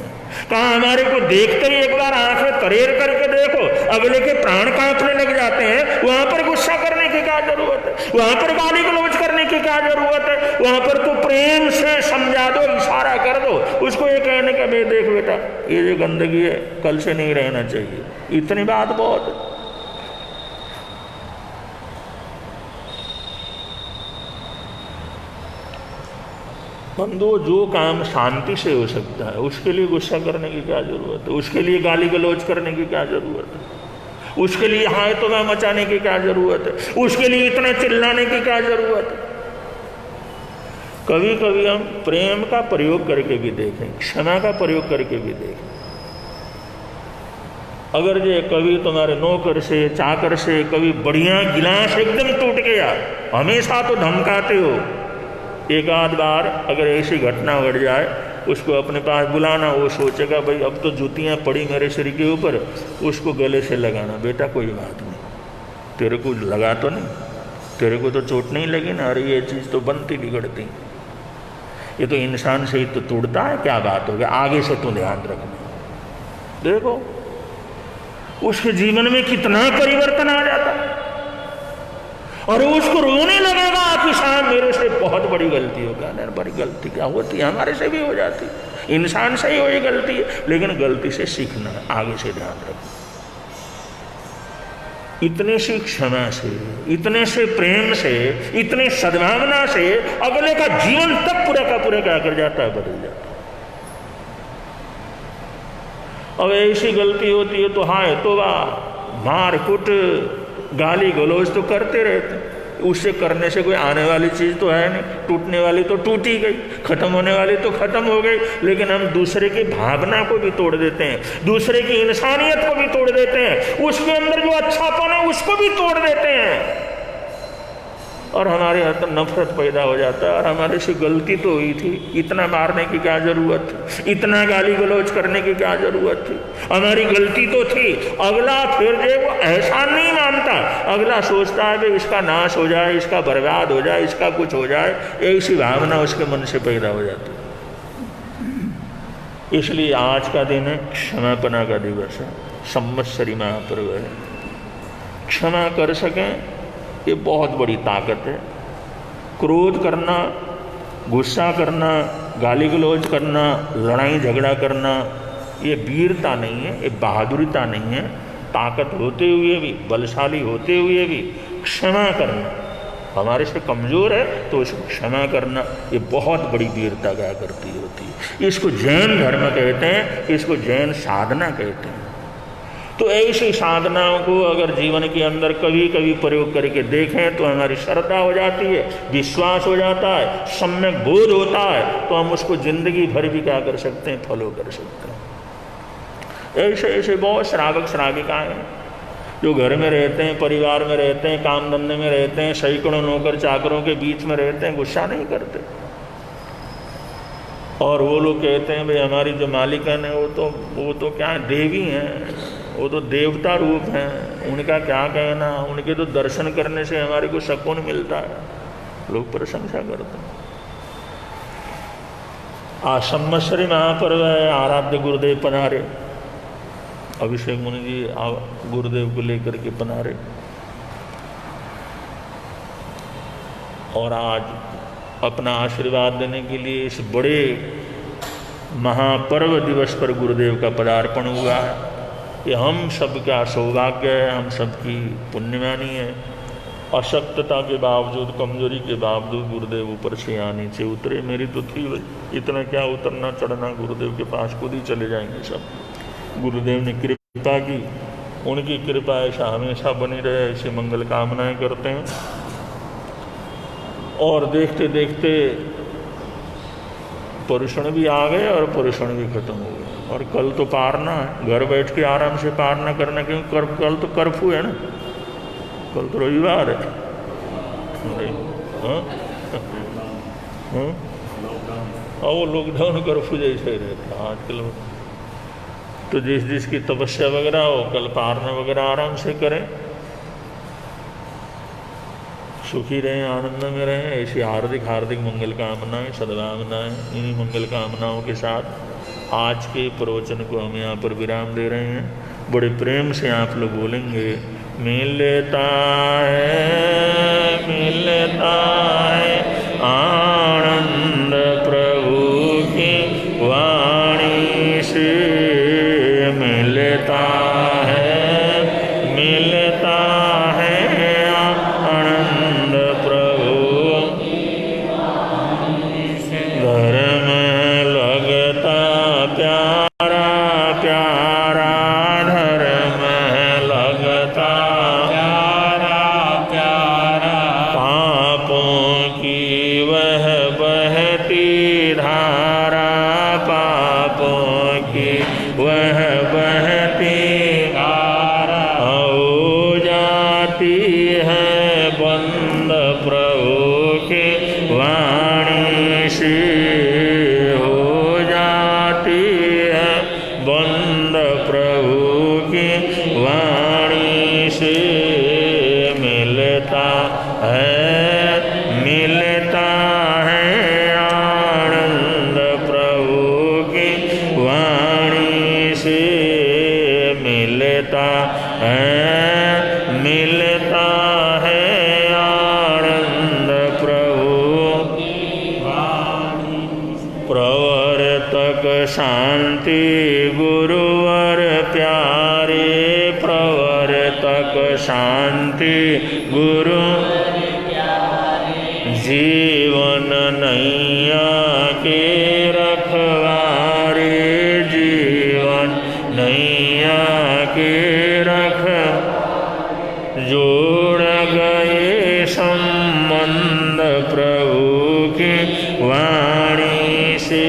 कहाँ हमारे को देखते ही एक बार आंखें तरेर करके देखो, अगले के प्राण कांपने लग जाते हैं, वहां पर गुस्सा करने की क्या जरूरत है, वहां पर गाली गलौज करने की क्या जरूरत है, वहां पर तो प्रेम से समझा दो, इशारा कर दो, उसको ये कहने का भाई देख बेटा ये जो गंदगी है कल से नहीं रहना चाहिए, इतनी बात बहुत है। बंधु जो काम शांति से हो सकता है उसके लिए गुस्सा करने की क्या जरूरत है, उसके लिए गाली गलौज करने की क्या जरूरत है, उसके लिए हाय तो मैं मचाने की क्या जरूरत है, उसके लिए इतना चिल्लाने की क्या जरूरत है। कभी कभी हम प्रेम का प्रयोग करके भी देखें, क्षमा का प्रयोग करके भी देखें। अगर ये कभी तुम्हारे नौकर से, चाकर से कभी बढ़िया गिलास एकदम टूट गया, हमेशा तो धमकाते हो, एक आध बार अगर ऐसी घटना घट जाए उसको अपने पास बुलाना, वो सोचेगा भाई अब तो जूतियाँ पड़ी मेरे सिर के ऊपर, उसको गले से लगाना, बेटा कोई बात नहीं, तेरे को लगा तो नहीं, तेरे को तो चोट नहीं लगी ना, अरे ये चीज़ तो बनती बिगड़ती, ये तो इंसान से ही तो टूटता है, क्या बात हो गया, आगे से तो ध्यान रखना। देखो उसके जीवन में कितना परिवर्तन आ जाता है, और उसको रोने लगेगा कि साहब मेरे से बहुत बड़ी गलती हो गया। नहीं, बड़ी गलती क्या होती है, हमारे से भी हो जाती, इंसान से ही वही गलती है, लेकिन गलती से सीखना है, आगे से ध्यान रखना। इतने से क्षमा से, इतने से प्रेम से, इतने सद्भावना से अगले का जीवन तक पूरा का पूरा क्या कर जाता है, बदल जाता है। अब ऐसी गलती होती है तो हाय तोबा, मार कुट, गाली गलौज तो करते रहते, उससे करने से कोई आने वाली चीज़ तो है नहीं, टूटने वाली तो टूट ही गई, खत्म होने वाली तो खत्म हो गई, लेकिन हम दूसरे की भावना को भी तोड़ देते हैं, दूसरे की इंसानियत को भी तोड़ देते हैं, उसके अंदर जो अच्छापन है उसको भी तोड़ देते हैं, और हमारे अंदर नफरत पैदा हो जाता है। और हमारे से गलती तो हुई थी, इतना मारने की क्या जरूरत थी, इतना गाली गलौज करने की क्या जरूरत थी, हमारी गलती तो थी। अगला फिर जो वो एहसान नहीं मानता, अगला सोचता है कि इसका नाश हो जाए, इसका बर्बाद हो जाए, इसका कुछ हो जाए, ऐसी भावना उसके मन से पैदा हो जाती है। इसलिए आज का दिन है क्षमापना का दिवस है, संवत्सरी महापर्व है। क्षमा कर सकें ये बहुत बड़ी ताकत है। क्रोध करना, गुस्सा करना, गाली गलौज करना, लड़ाई झगड़ा करना, ये वीरता नहीं है, ये बहादुरता नहीं है। ताकत होते हुए भी, बलशाली होते हुए भी क्षमा करना, हमारे से कमज़ोर है तो उसको क्षमा करना, ये बहुत बड़ी वीरता क्या करती होती है। इसको जैन धर्म कहते हैं, इसको जैन साधना कहते हैं। तो ऐसी साधनाओं को अगर जीवन के अंदर कभी कभी प्रयोग करके देखें तो हमारी श्रद्धा हो जाती है, विश्वास हो जाता है, सम्यक बोध होता है, तो हम उसको जिंदगी भर भी क्या कर सकते हैं, फॉलो कर सकते हैं। ऐसे ऐसे बहुत श्रावक श्राविकाएँ हैं जो घर में रहते हैं, परिवार में रहते हैं, काम धंधे में रहते हैं, सैकड़ों नौकर चाकरों के बीच में रहते हैं, गुस्सा नहीं करते। और वो लोग कहते हैं भाई हमारी जो मालिकन है वो तो क्या है, देवी हैं, वो तो देवता रूप हैं, उनका क्या कहना, उनके तो दर्शन करने से हमारे को सुकून मिलता है, लोग प्रशंसा करते हैं। आज संवत्सरी महापर्व है, आराध्य गुरुदेव पधारे, अभिषेक मुनि जी गुरुदेव को लेकर के पधारे, और आज अपना आशीर्वाद देने के लिए इस बड़े महापर्व दिवस पर गुरुदेव का पदार्पण हुआ है। ये हम सब का सौभाग्य है, हम सब की पुण्यवानी है। अशक्तता के बावजूद, कमजोरी के बावजूद गुरुदेव ऊपर से यहाँ नीचे उतरे। मेरी तो थी भाई, इतना क्या उतरना चढ़ना, गुरुदेव के पास खुद ही चले जाएंगे सब। गुरुदेव ने कृपा की, उनकी कृपा ऐसा हमेशा बनी रहे, ऐसी मंगल कामनाएं करते हैं। और देखते देखते पोषण भी आ गए और पोषण भी खत्म हो गए। और कल तो पारना है, घर बैठ के आराम से पारना करना, क्योंकि कल तो कर्फ्यू है ना, कल तो रविवार है। हाँ हाँ, और वो लॉकडाउन कर्फ्यू जैसे ही रहता है आजकल। तो जिसकी तपस्या वगैरह हो, कल पारना वगैरह आराम से करें, सुखी रहें, आनंद में रहें। ऐसी हार्दिक हार्दिक मंगल कामनाएं, सद्भावनाएं, इन्हीं मंगल कामनाओं के साथ आज के प्रवचन को हम यहाँ पर विराम दे रहे हैं। बड़े प्रेम से आप लोग बोलेंगे, मिलता है आनंद प्रभु की वाणी से, मिलता है आनंद प्रभु घर में लगता प्यारा प्यारा, धर्म में लगता प्यारा प्यारा, पापों की वह बहती धारा, पापों की वह बहती धारा, हो जाती है बंद प्रभु की वाणी से, हो जाती है बंद प्रभु की वाणी से, मिलता है आनंद प्रभु की वाणी से, मिलता है आनंद प्रभु प्रवर्तक शांति गुरुवर प्यारे, प्रवर्तक शांति गुरु जीवन नैया के रखवारे, जीवन नैया के रख, जोड़ गए संबंध प्रभु की वाणी से,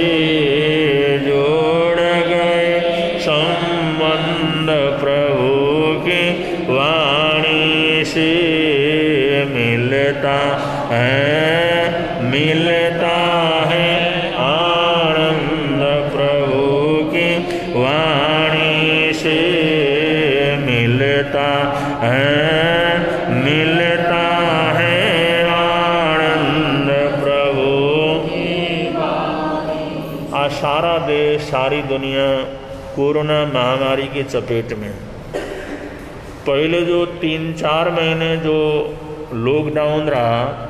जोड़ गए संबंध प्रभु की वाणी से, मिलता है आनंद प्रभु की वाणी से, मिलता है आनंद प्रभु। आज सारा देश, सारी दुनिया कोरोना महामारी के चपेट में। पहले जो 3-4 महीने जो लॉकडाउन रहा,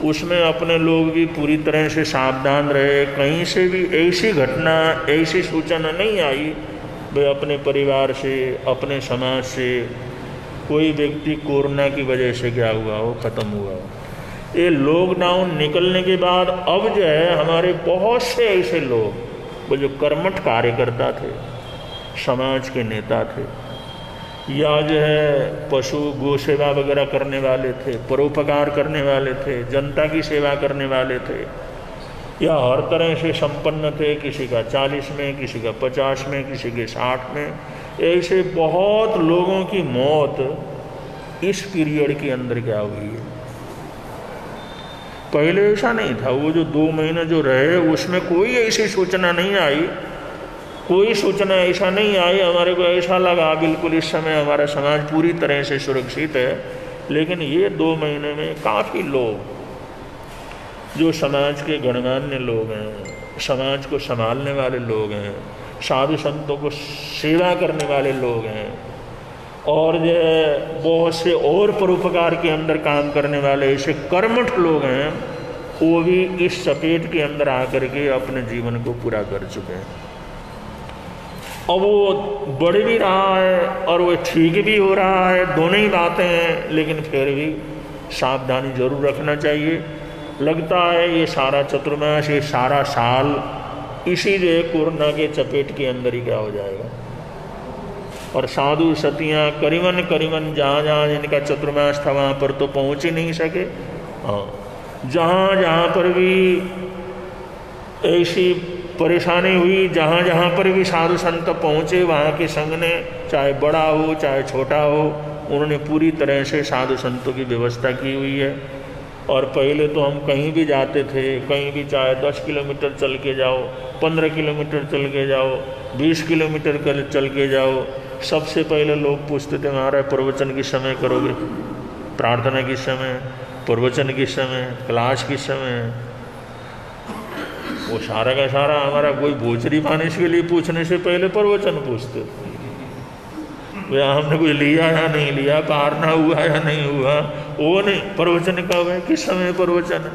उसमें अपने लोग भी पूरी तरह से सावधान रहे। कहीं से भी ऐसी घटना, ऐसी सूचना नहीं आई भाई अपने परिवार से, अपने समाज से कोई व्यक्ति कोरोना की वजह से क्या हुआ हो, ख़त्म हुआ हो। ये लॉकडाउन निकलने के बाद अब जो है हमारे बहुत से ऐसे लोग, वो जो कर्मठ कार्यकर्ता थे, समाज के नेता थे, या जो है पशु गो सेवा वगैरह करने वाले थे, परोपकार करने वाले थे, जनता की सेवा करने वाले थे, या हर तरह से संपन्न थे, किसी का 40 में, किसी का 50 में, किसी के 60 में, ऐसे बहुत लोगों की मौत इस पीरियड के अंदर क्या हुई है। पहले ऐसा नहीं था। वो जो 2 महीने जो रहे उसमें कोई ऐसी सूचना नहीं आई, कोई सूचना ऐसा नहीं आई। हमारे को ऐसा लगा बिल्कुल इस समय हमारा समाज पूरी तरह से सुरक्षित है। लेकिन ये 2 महीने में काफ़ी लोग जो समाज के गणमान्य लोग हैं, समाज को संभालने वाले लोग हैं, साधु संतों को सेवा करने वाले लोग हैं, और जो बहुत से और परोपकार के अंदर काम करने वाले ऐसे कर्मठ लोग हैं, वो भी इस चपेट के अंदर आकर के अपने जीवन को पूरा कर चुके हैं। अब वो बढ़ भी रहा है और वो ठीक भी हो रहा है, दोनों ही बातें हैं। लेकिन फिर भी सावधानी जरूर रखना चाहिए। लगता है ये सारा चतुर्मास, ये सारा साल इसी जो कोरोना के चपेट के अंदर ही क्या हो जाएगा। और साधु सतियाँ करीबन जहाँ जहाँ जिनका चतुर्मास था वहाँ पर तो पहुँच ही नहीं सके। हाँ, जहाँ जहाँ पर भी ऐसी परेशानी हुई, जहाँ जहाँ पर भी साधु संत पहुँचे, वहाँ के संघ ने, चाहे बड़ा हो चाहे छोटा हो, उन्होंने पूरी तरह से साधु संतों की व्यवस्था की हुई है। और पहले तो हम कहीं भी जाते थे, कहीं भी चाहे 10 किलोमीटर चल के जाओ, 15 किलोमीटर चल के जाओ, 20 किलोमीटर चल के जाओ, सबसे पहले लोग पूछते थे महाराज प्रवचन किस समय करोगे, प्रार्थना किस समय, प्रवचन किस समय, क्लास किस समय। वो सारा का सारा हमारा कोई बोचरी पाने के लिए पूछने से पहले प्रवचन पूछते, भैया हमने कोई लिया या नहीं लिया, पारना हुआ या नहीं हुआ, वो नहीं, प्रवचन कब है, किस समय प्रवचन है।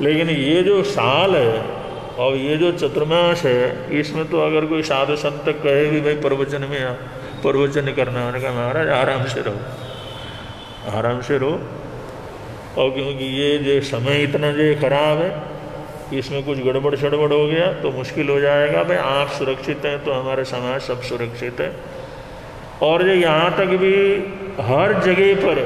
लेकिन ये जो साल है और ये जो चतुर्मास है, इसमें तो अगर कोई साधु संत कहे भी भाई प्रवचन में आ, प्रवचन करना, उन्होंने कहा महाराज आराम से रहो, आराम से रहो। और क्योंकि ये जो समय इतना जो खराब है, इसमें कुछ गड़बड़ शड़बड़ हो गया तो मुश्किल हो जाएगा। भाई आप सुरक्षित हैं तो हमारा समाज सब सुरक्षित है। और जो यहाँ तक भी हर जगह पर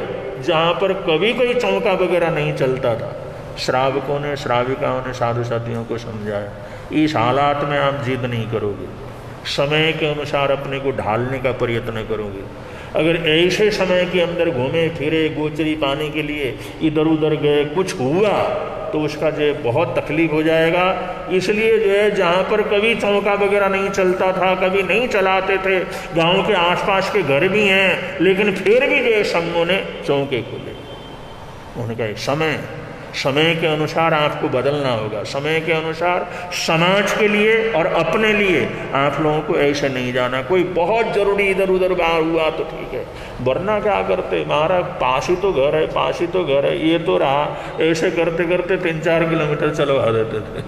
जहाँ पर कभी कोई चौका वगैरह नहीं चलता था, श्रावकों ने श्राविकाओं ने साधु साथियों को समझाया, इस हालात में आप जिद नहीं करोगे, समय के अनुसार अपने को ढालने का प्रयत्न करोगे। अगर ऐसे समय के अंदर घूमे फिरे गोचरी पाने के लिए इधर उधर गए, कुछ हुआ तो उसका जो बहुत तकलीफ हो जाएगा। इसलिए जो है जहाँ पर कभी चौका वगैरह नहीं चलता था, कभी नहीं चलाते थे, गांव के आसपास के घर भी हैं, लेकिन फिर भी जो संघों ने चौके खोले। उन्होंने कहा समय के अनुसार आपको बदलना होगा, समय के अनुसार समाज के लिए और अपने लिए आप लोगों को ऐसे नहीं जाना। कोई बहुत जरूरी इधर उधर बाहर हुआ तो ठीक है, वरना क्या करते महाराज, पास ही तो घर है, पास ही तो घर है, ये तो रहा, ऐसे करते करते 3-4 किलोमीटर चलवा देते थे।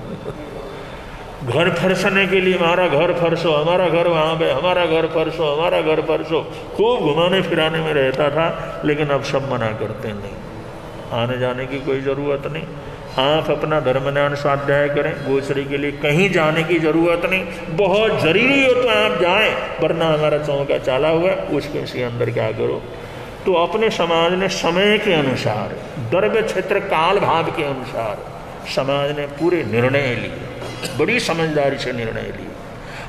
घर फरसने के लिए हमारा घर फरसो, हमारा घर वहाँ पे, हमारा घर फरसो, हमारा घर फरसो, खूब घुमाने फिराने में रहता था। लेकिन अब सब मना करते नहीं, आने जाने की कोई ज़रूरत नहीं, आप अपना धर्म ज्ञान स्वाध्याय करें, गोचरी के लिए कहीं जाने की ज़रूरत नहीं। बहुत ज़रूरी हो तो आप जाएं, वरना हमारा चौका चाला हुआ है, उसके से अंदर क्या करो। तो अपने समाज ने समय के अनुसार, द्रव्य क्षेत्र काल भाव के अनुसार समाज ने पूरे निर्णय लिए, बड़ी समझदारी से निर्णय लिए।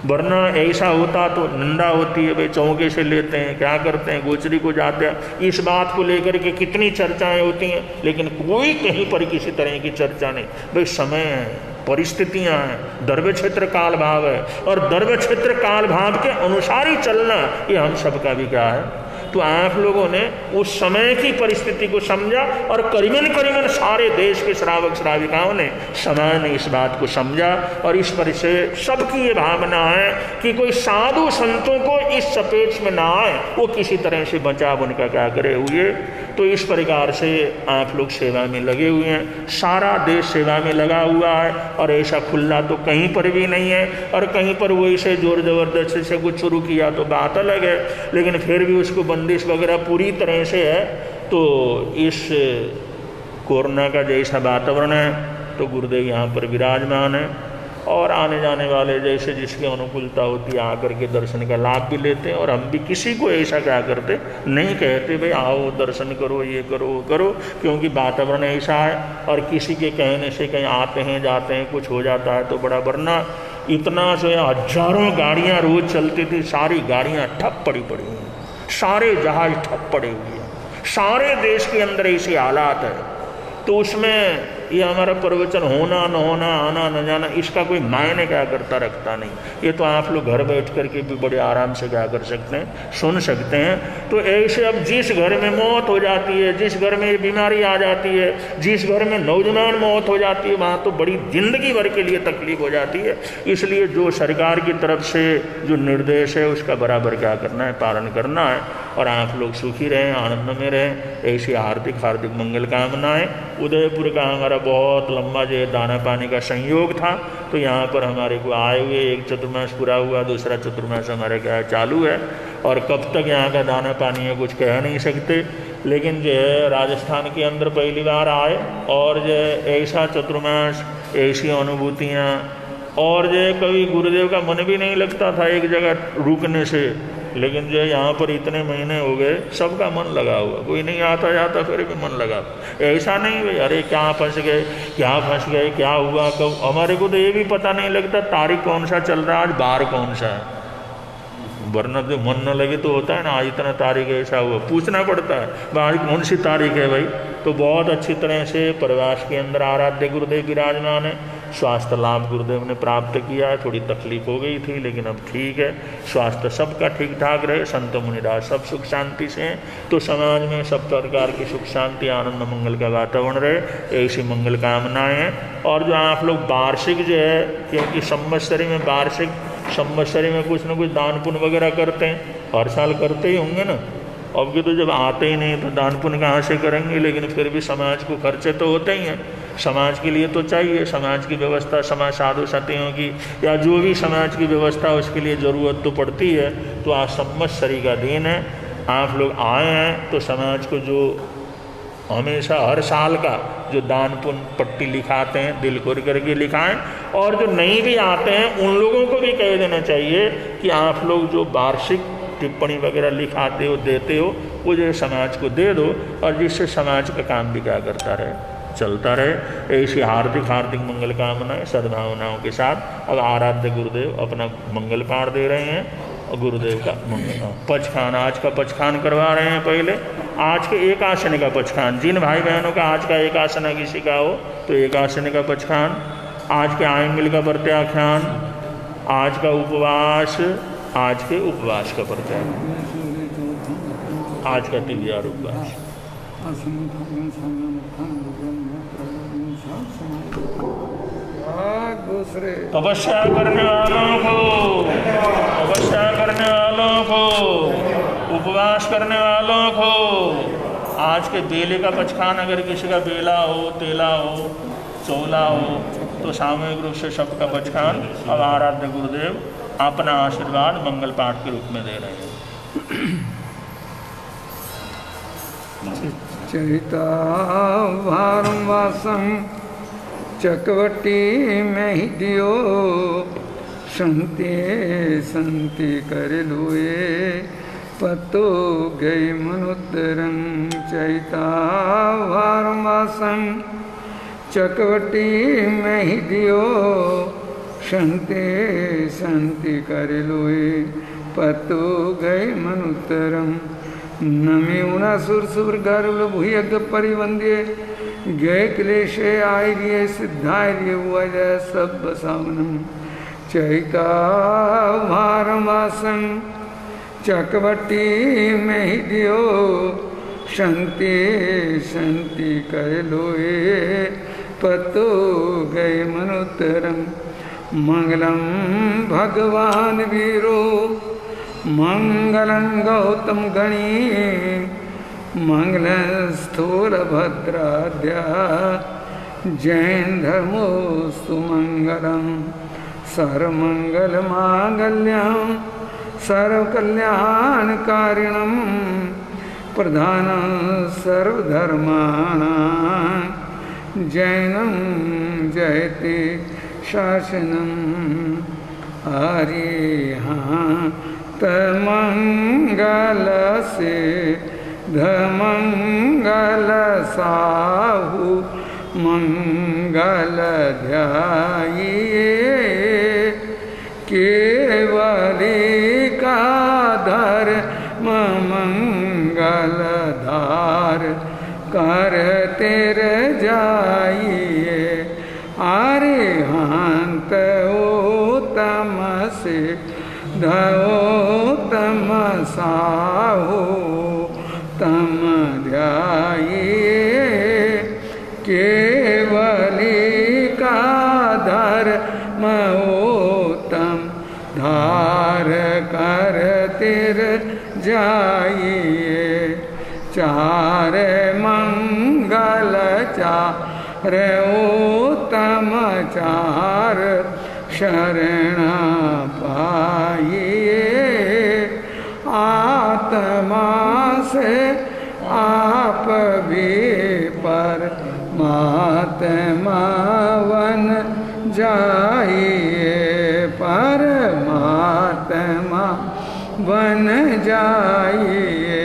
वरना ऐसा होता तो निंदा होती है, भाई चौके से लेते हैं, क्या करते हैं, गोचरी को जाते हैं, इस बात को लेकर के कितनी चर्चाएं होती हैं, लेकिन कोई कहीं पर किसी तरह की चर्चा नहीं। भाई समय है, परिस्थितियां हैं, द्रव्य क्षेत्र काल भाव है, और द्रव्य क्षेत्र काल भाव के अनुसार ही चलना, ये हम सबका भी क्या है। तो आप लोगों ने उस समय की परिस्थिति को समझा, और करीबन सारे देश के श्रावक श्राविकाओं ने, समाज ने इस बात को समझा। और इस पर से सबकी ये भावना है कि कोई साधु संतों को इस चपेट में ना आए, वो किसी तरह से बचाव उनका क्या करे हुए। तो इस प्रकार से आप लोग सेवा में लगे हुए हैं, सारा देश सेवा में लगा हुआ है, और ऐसा खुला तो कहीं पर भी नहीं है। और कहीं पर वो इसे जोर ज़बरदस्ती से कुछ शुरू किया तो बात अलग है, लेकिन फिर भी उसको बंदिश वगैरह पूरी तरह से है। तो इस कोरोना का जैसा वातावरण है, तो गुरुदेव यहाँ पर विराजमान है, और आने जाने वाले जैसे जिसकी अनुकूलता होती है आकर के दर्शन का लाभ भी लेते हैं। और हम भी किसी को ऐसा क्या करते नहीं कहते भाई आओ दर्शन करो, ये करो वो करो, क्योंकि वातावरण ऐसा है। और किसी के कहने से कहीं आते हैं जाते हैं, कुछ हो जाता है तो बड़ा, वरना इतना जो है हजारों गाड़ियाँ रोज चलती थी, सारी गाड़ियाँ ठप पड़ी हुई हैं, सारे जहाज ठप पड़े हुए हैं, सारे देश के अंदर ऐसे हालात है। तो उसमें ये हमारा प्रवचन होना न होना, आना न जाना, इसका कोई मायने क्या करता रखता नहीं। ये तो आप लोग घर बैठ कर के भी बड़े आराम से क्या कर सकते हैं, सुन सकते हैं। तो ऐसे अब जिस घर में मौत हो जाती है, जिस घर में बीमारी आ जाती है, जिस घर में नौजवान मौत हो जाती है, वहाँ तो बड़ी जिंदगी भर के लिए तकलीफ हो जाती है। इसलिए जो सरकार की तरफ से जो निर्देश है उसका बराबर क्या करना है, पालन करना है। और आप लोग सुखी रहें, आनंद में रहें, ऐसी हार्दिक हार्दिक मंगल कामनाएं। उदयपुर का हमारा बहुत लंबा जो दाना पानी का संयोग था, तो यहाँ पर हमारे को आए हुए एक चतुर्मास पूरा हुआ, दूसरा चतुर्मास हमारे क्या चालू है। और कब तक यहाँ का दाना पानी है कुछ कह नहीं सकते, लेकिन जो है राजस्थान के अंदर पहली बार आए, और जो ऐसा चतुर्मास, ऐसी अनुभूतियाँ, और जो कभी गुरुदेव का मन भी नहीं लगता था एक जगह रुकने से, लेकिन जो है यहाँ पर इतने महीने हो गए सबका मन लगा हुआ, कोई नहीं आता जाता फिर भी मन लगा। ऐसा नहीं भाई अरे क्या फंस गए क्या हुआ कब, हमारे को तो ये भी पता नहीं लगता तारीख कौन सा चल रहा है, आज बार कौन सा है, वरना तो मन न लगे तो होता है ना आज इतना तारीख ऐसा हुआ, पूछना पड़ता है आज कौन सी तारीख है भाई। तो बहुत अच्छी तरह से प्रवास के अंदर आराध्य गुरुदेव विराजमान है, स्वास्थ्य लाभ गुरुदेव ने प्राप्त किया है, थोड़ी तकलीफ हो गई थी लेकिन अब ठीक है, स्वास्थ्य सबका ठीक ठाक रहे, संत मुनिराज सब सुख शांति से हैं, तो समाज में सब प्रकार की सुख शांति आनंद मंगल का वातावरण रहे, ऐसी मंगल कामनाएं हैं। और जो आप लोग वार्षिक जो है, क्योंकि संवत्सरी में वार्षिक संवत्सरी में कुछ न कुछ दान पुण्य वगैरह करते हैं, हर साल करते ही होंगे ना, अब के तो जब आते ही नहीं तो दान पुण्य कहाँ से करेंगे, लेकिन फिर भी समाज को खर्चे तो होते ही हैं, समाज के लिए तो चाहिए, समाज की व्यवस्था समाज साधु सतियों की या जो भी समाज की व्यवस्था उसके लिए ज़रूरत तो पड़ती है। तो आज संवत्सरी का दिन है, आप लोग आए हैं तो समाज को जो हमेशा हर साल का जो दान पुण्य पट्टी लिखाते हैं दिल खोल करके लिखाएं, और जो नहीं भी आते हैं उन लोगों को भी कह देना चाहिए कि आप लोग जो वार्षिक टिप्पणी वगैरह लिखाते हो देते हो वो जो समाज को दे दो, और जिससे समाज का काम भी क्या करता रहे चलता रहे। ऐसी हार्दिक हार्दिक मंगल कामनाएं सद्भावनाओं के साथ अब आराध्य गुरुदेव अपना मंगल पाठ दे रहे हैं, और गुरुदेव का मंगल पचखान आज का पचखान करवा रहे हैं। पहले आज के एक आसन का पचखान, जिन भाई बहनों का आज का एक आसन किसी का हो तो एक आसन का पचखान, आज के आयमिल का प्रत्याख्यान, आज का उपवास, आज के उपवास का प्रत्याख्यान, आज का तिव्यार उपवास। दूसरे तपस्या करने वालों को, उपवास करने वालों को आज के बेले का पचखान, अगर किसी का बेला हो, तेला हो, चोला हो तो सामूहिक रूप से सबका पचखान अब आराध्य गुरुदेव अपना आशीर्वाद मंगल पाठ के रूप में दे रहे हैं। चरिता भारवासं चकवटी में ही दियो, संते संति कर लुए पतो गई मनुतरं। चरिता भारवासं चकवटी में ही दियो, संते संति कर लुए पतो गई मनुतरं। नमी उना सुर सुर गर्भ भूयग परिवंद्य, गय क्लेशे आर्य सिद्धार्य वजय सब सामनम। चैका भारवासं चकवटी में ही दियो, शांति शांति कर लोए पतो गए मनुतरम। मंगलम भगवान वीरो, मंगलं गौतम गणी, मंगलं स्थूल भद्राद्या, जैन धर्मोस्तु मंगलम। सर्वमंगल मांगल्यं सर्वकल्याणकारिणं, प्रधानं सर्वधर्माणां, जैनं जयति शासनम्। मंगल से धमंगल साहु, मंगल ध्याये केवली का धर्म मंगल धार करते जाइए। अरिहंत उत्तम से धोतम साहो तम ध्याये, केवली का धर्म उत्तम धार कर तिर जाइए। चार मंगल चार उत्तम चार शरण पाइए। आत्मा से आप भी परमात्मा बन जाइए, परमात्मा बन जाइए,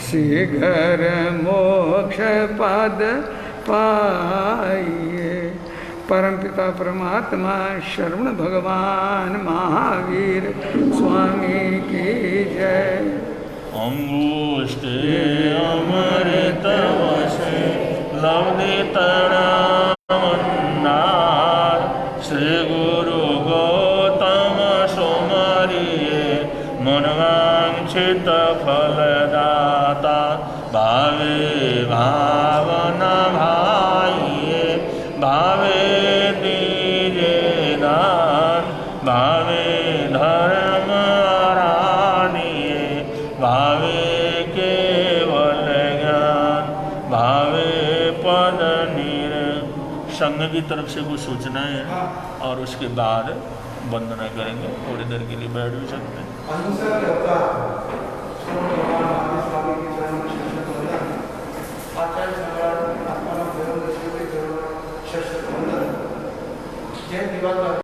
शीघ्र मोक्ष पद पाइए। परमपिता परमात्मा शरवण भगवान महावीर स्वामी की जय। अंगुष्ठे अमृत वशे लवनितरामन्नार, श्री गुरु गौतम सुमरिये मनवांछित फलदाता। भावे भावना भाइये, भावे दीजे दान, भावे धर्म आरानिये, भावे केवल ज्ञान, भावे पद निर। संघ की तरफ से कुछ सूचनाएं हैं और उसके बाद वंदना करेंगे। थोड़ी देर के लिए बैठ भी सकते हैं। जय दिवाकर।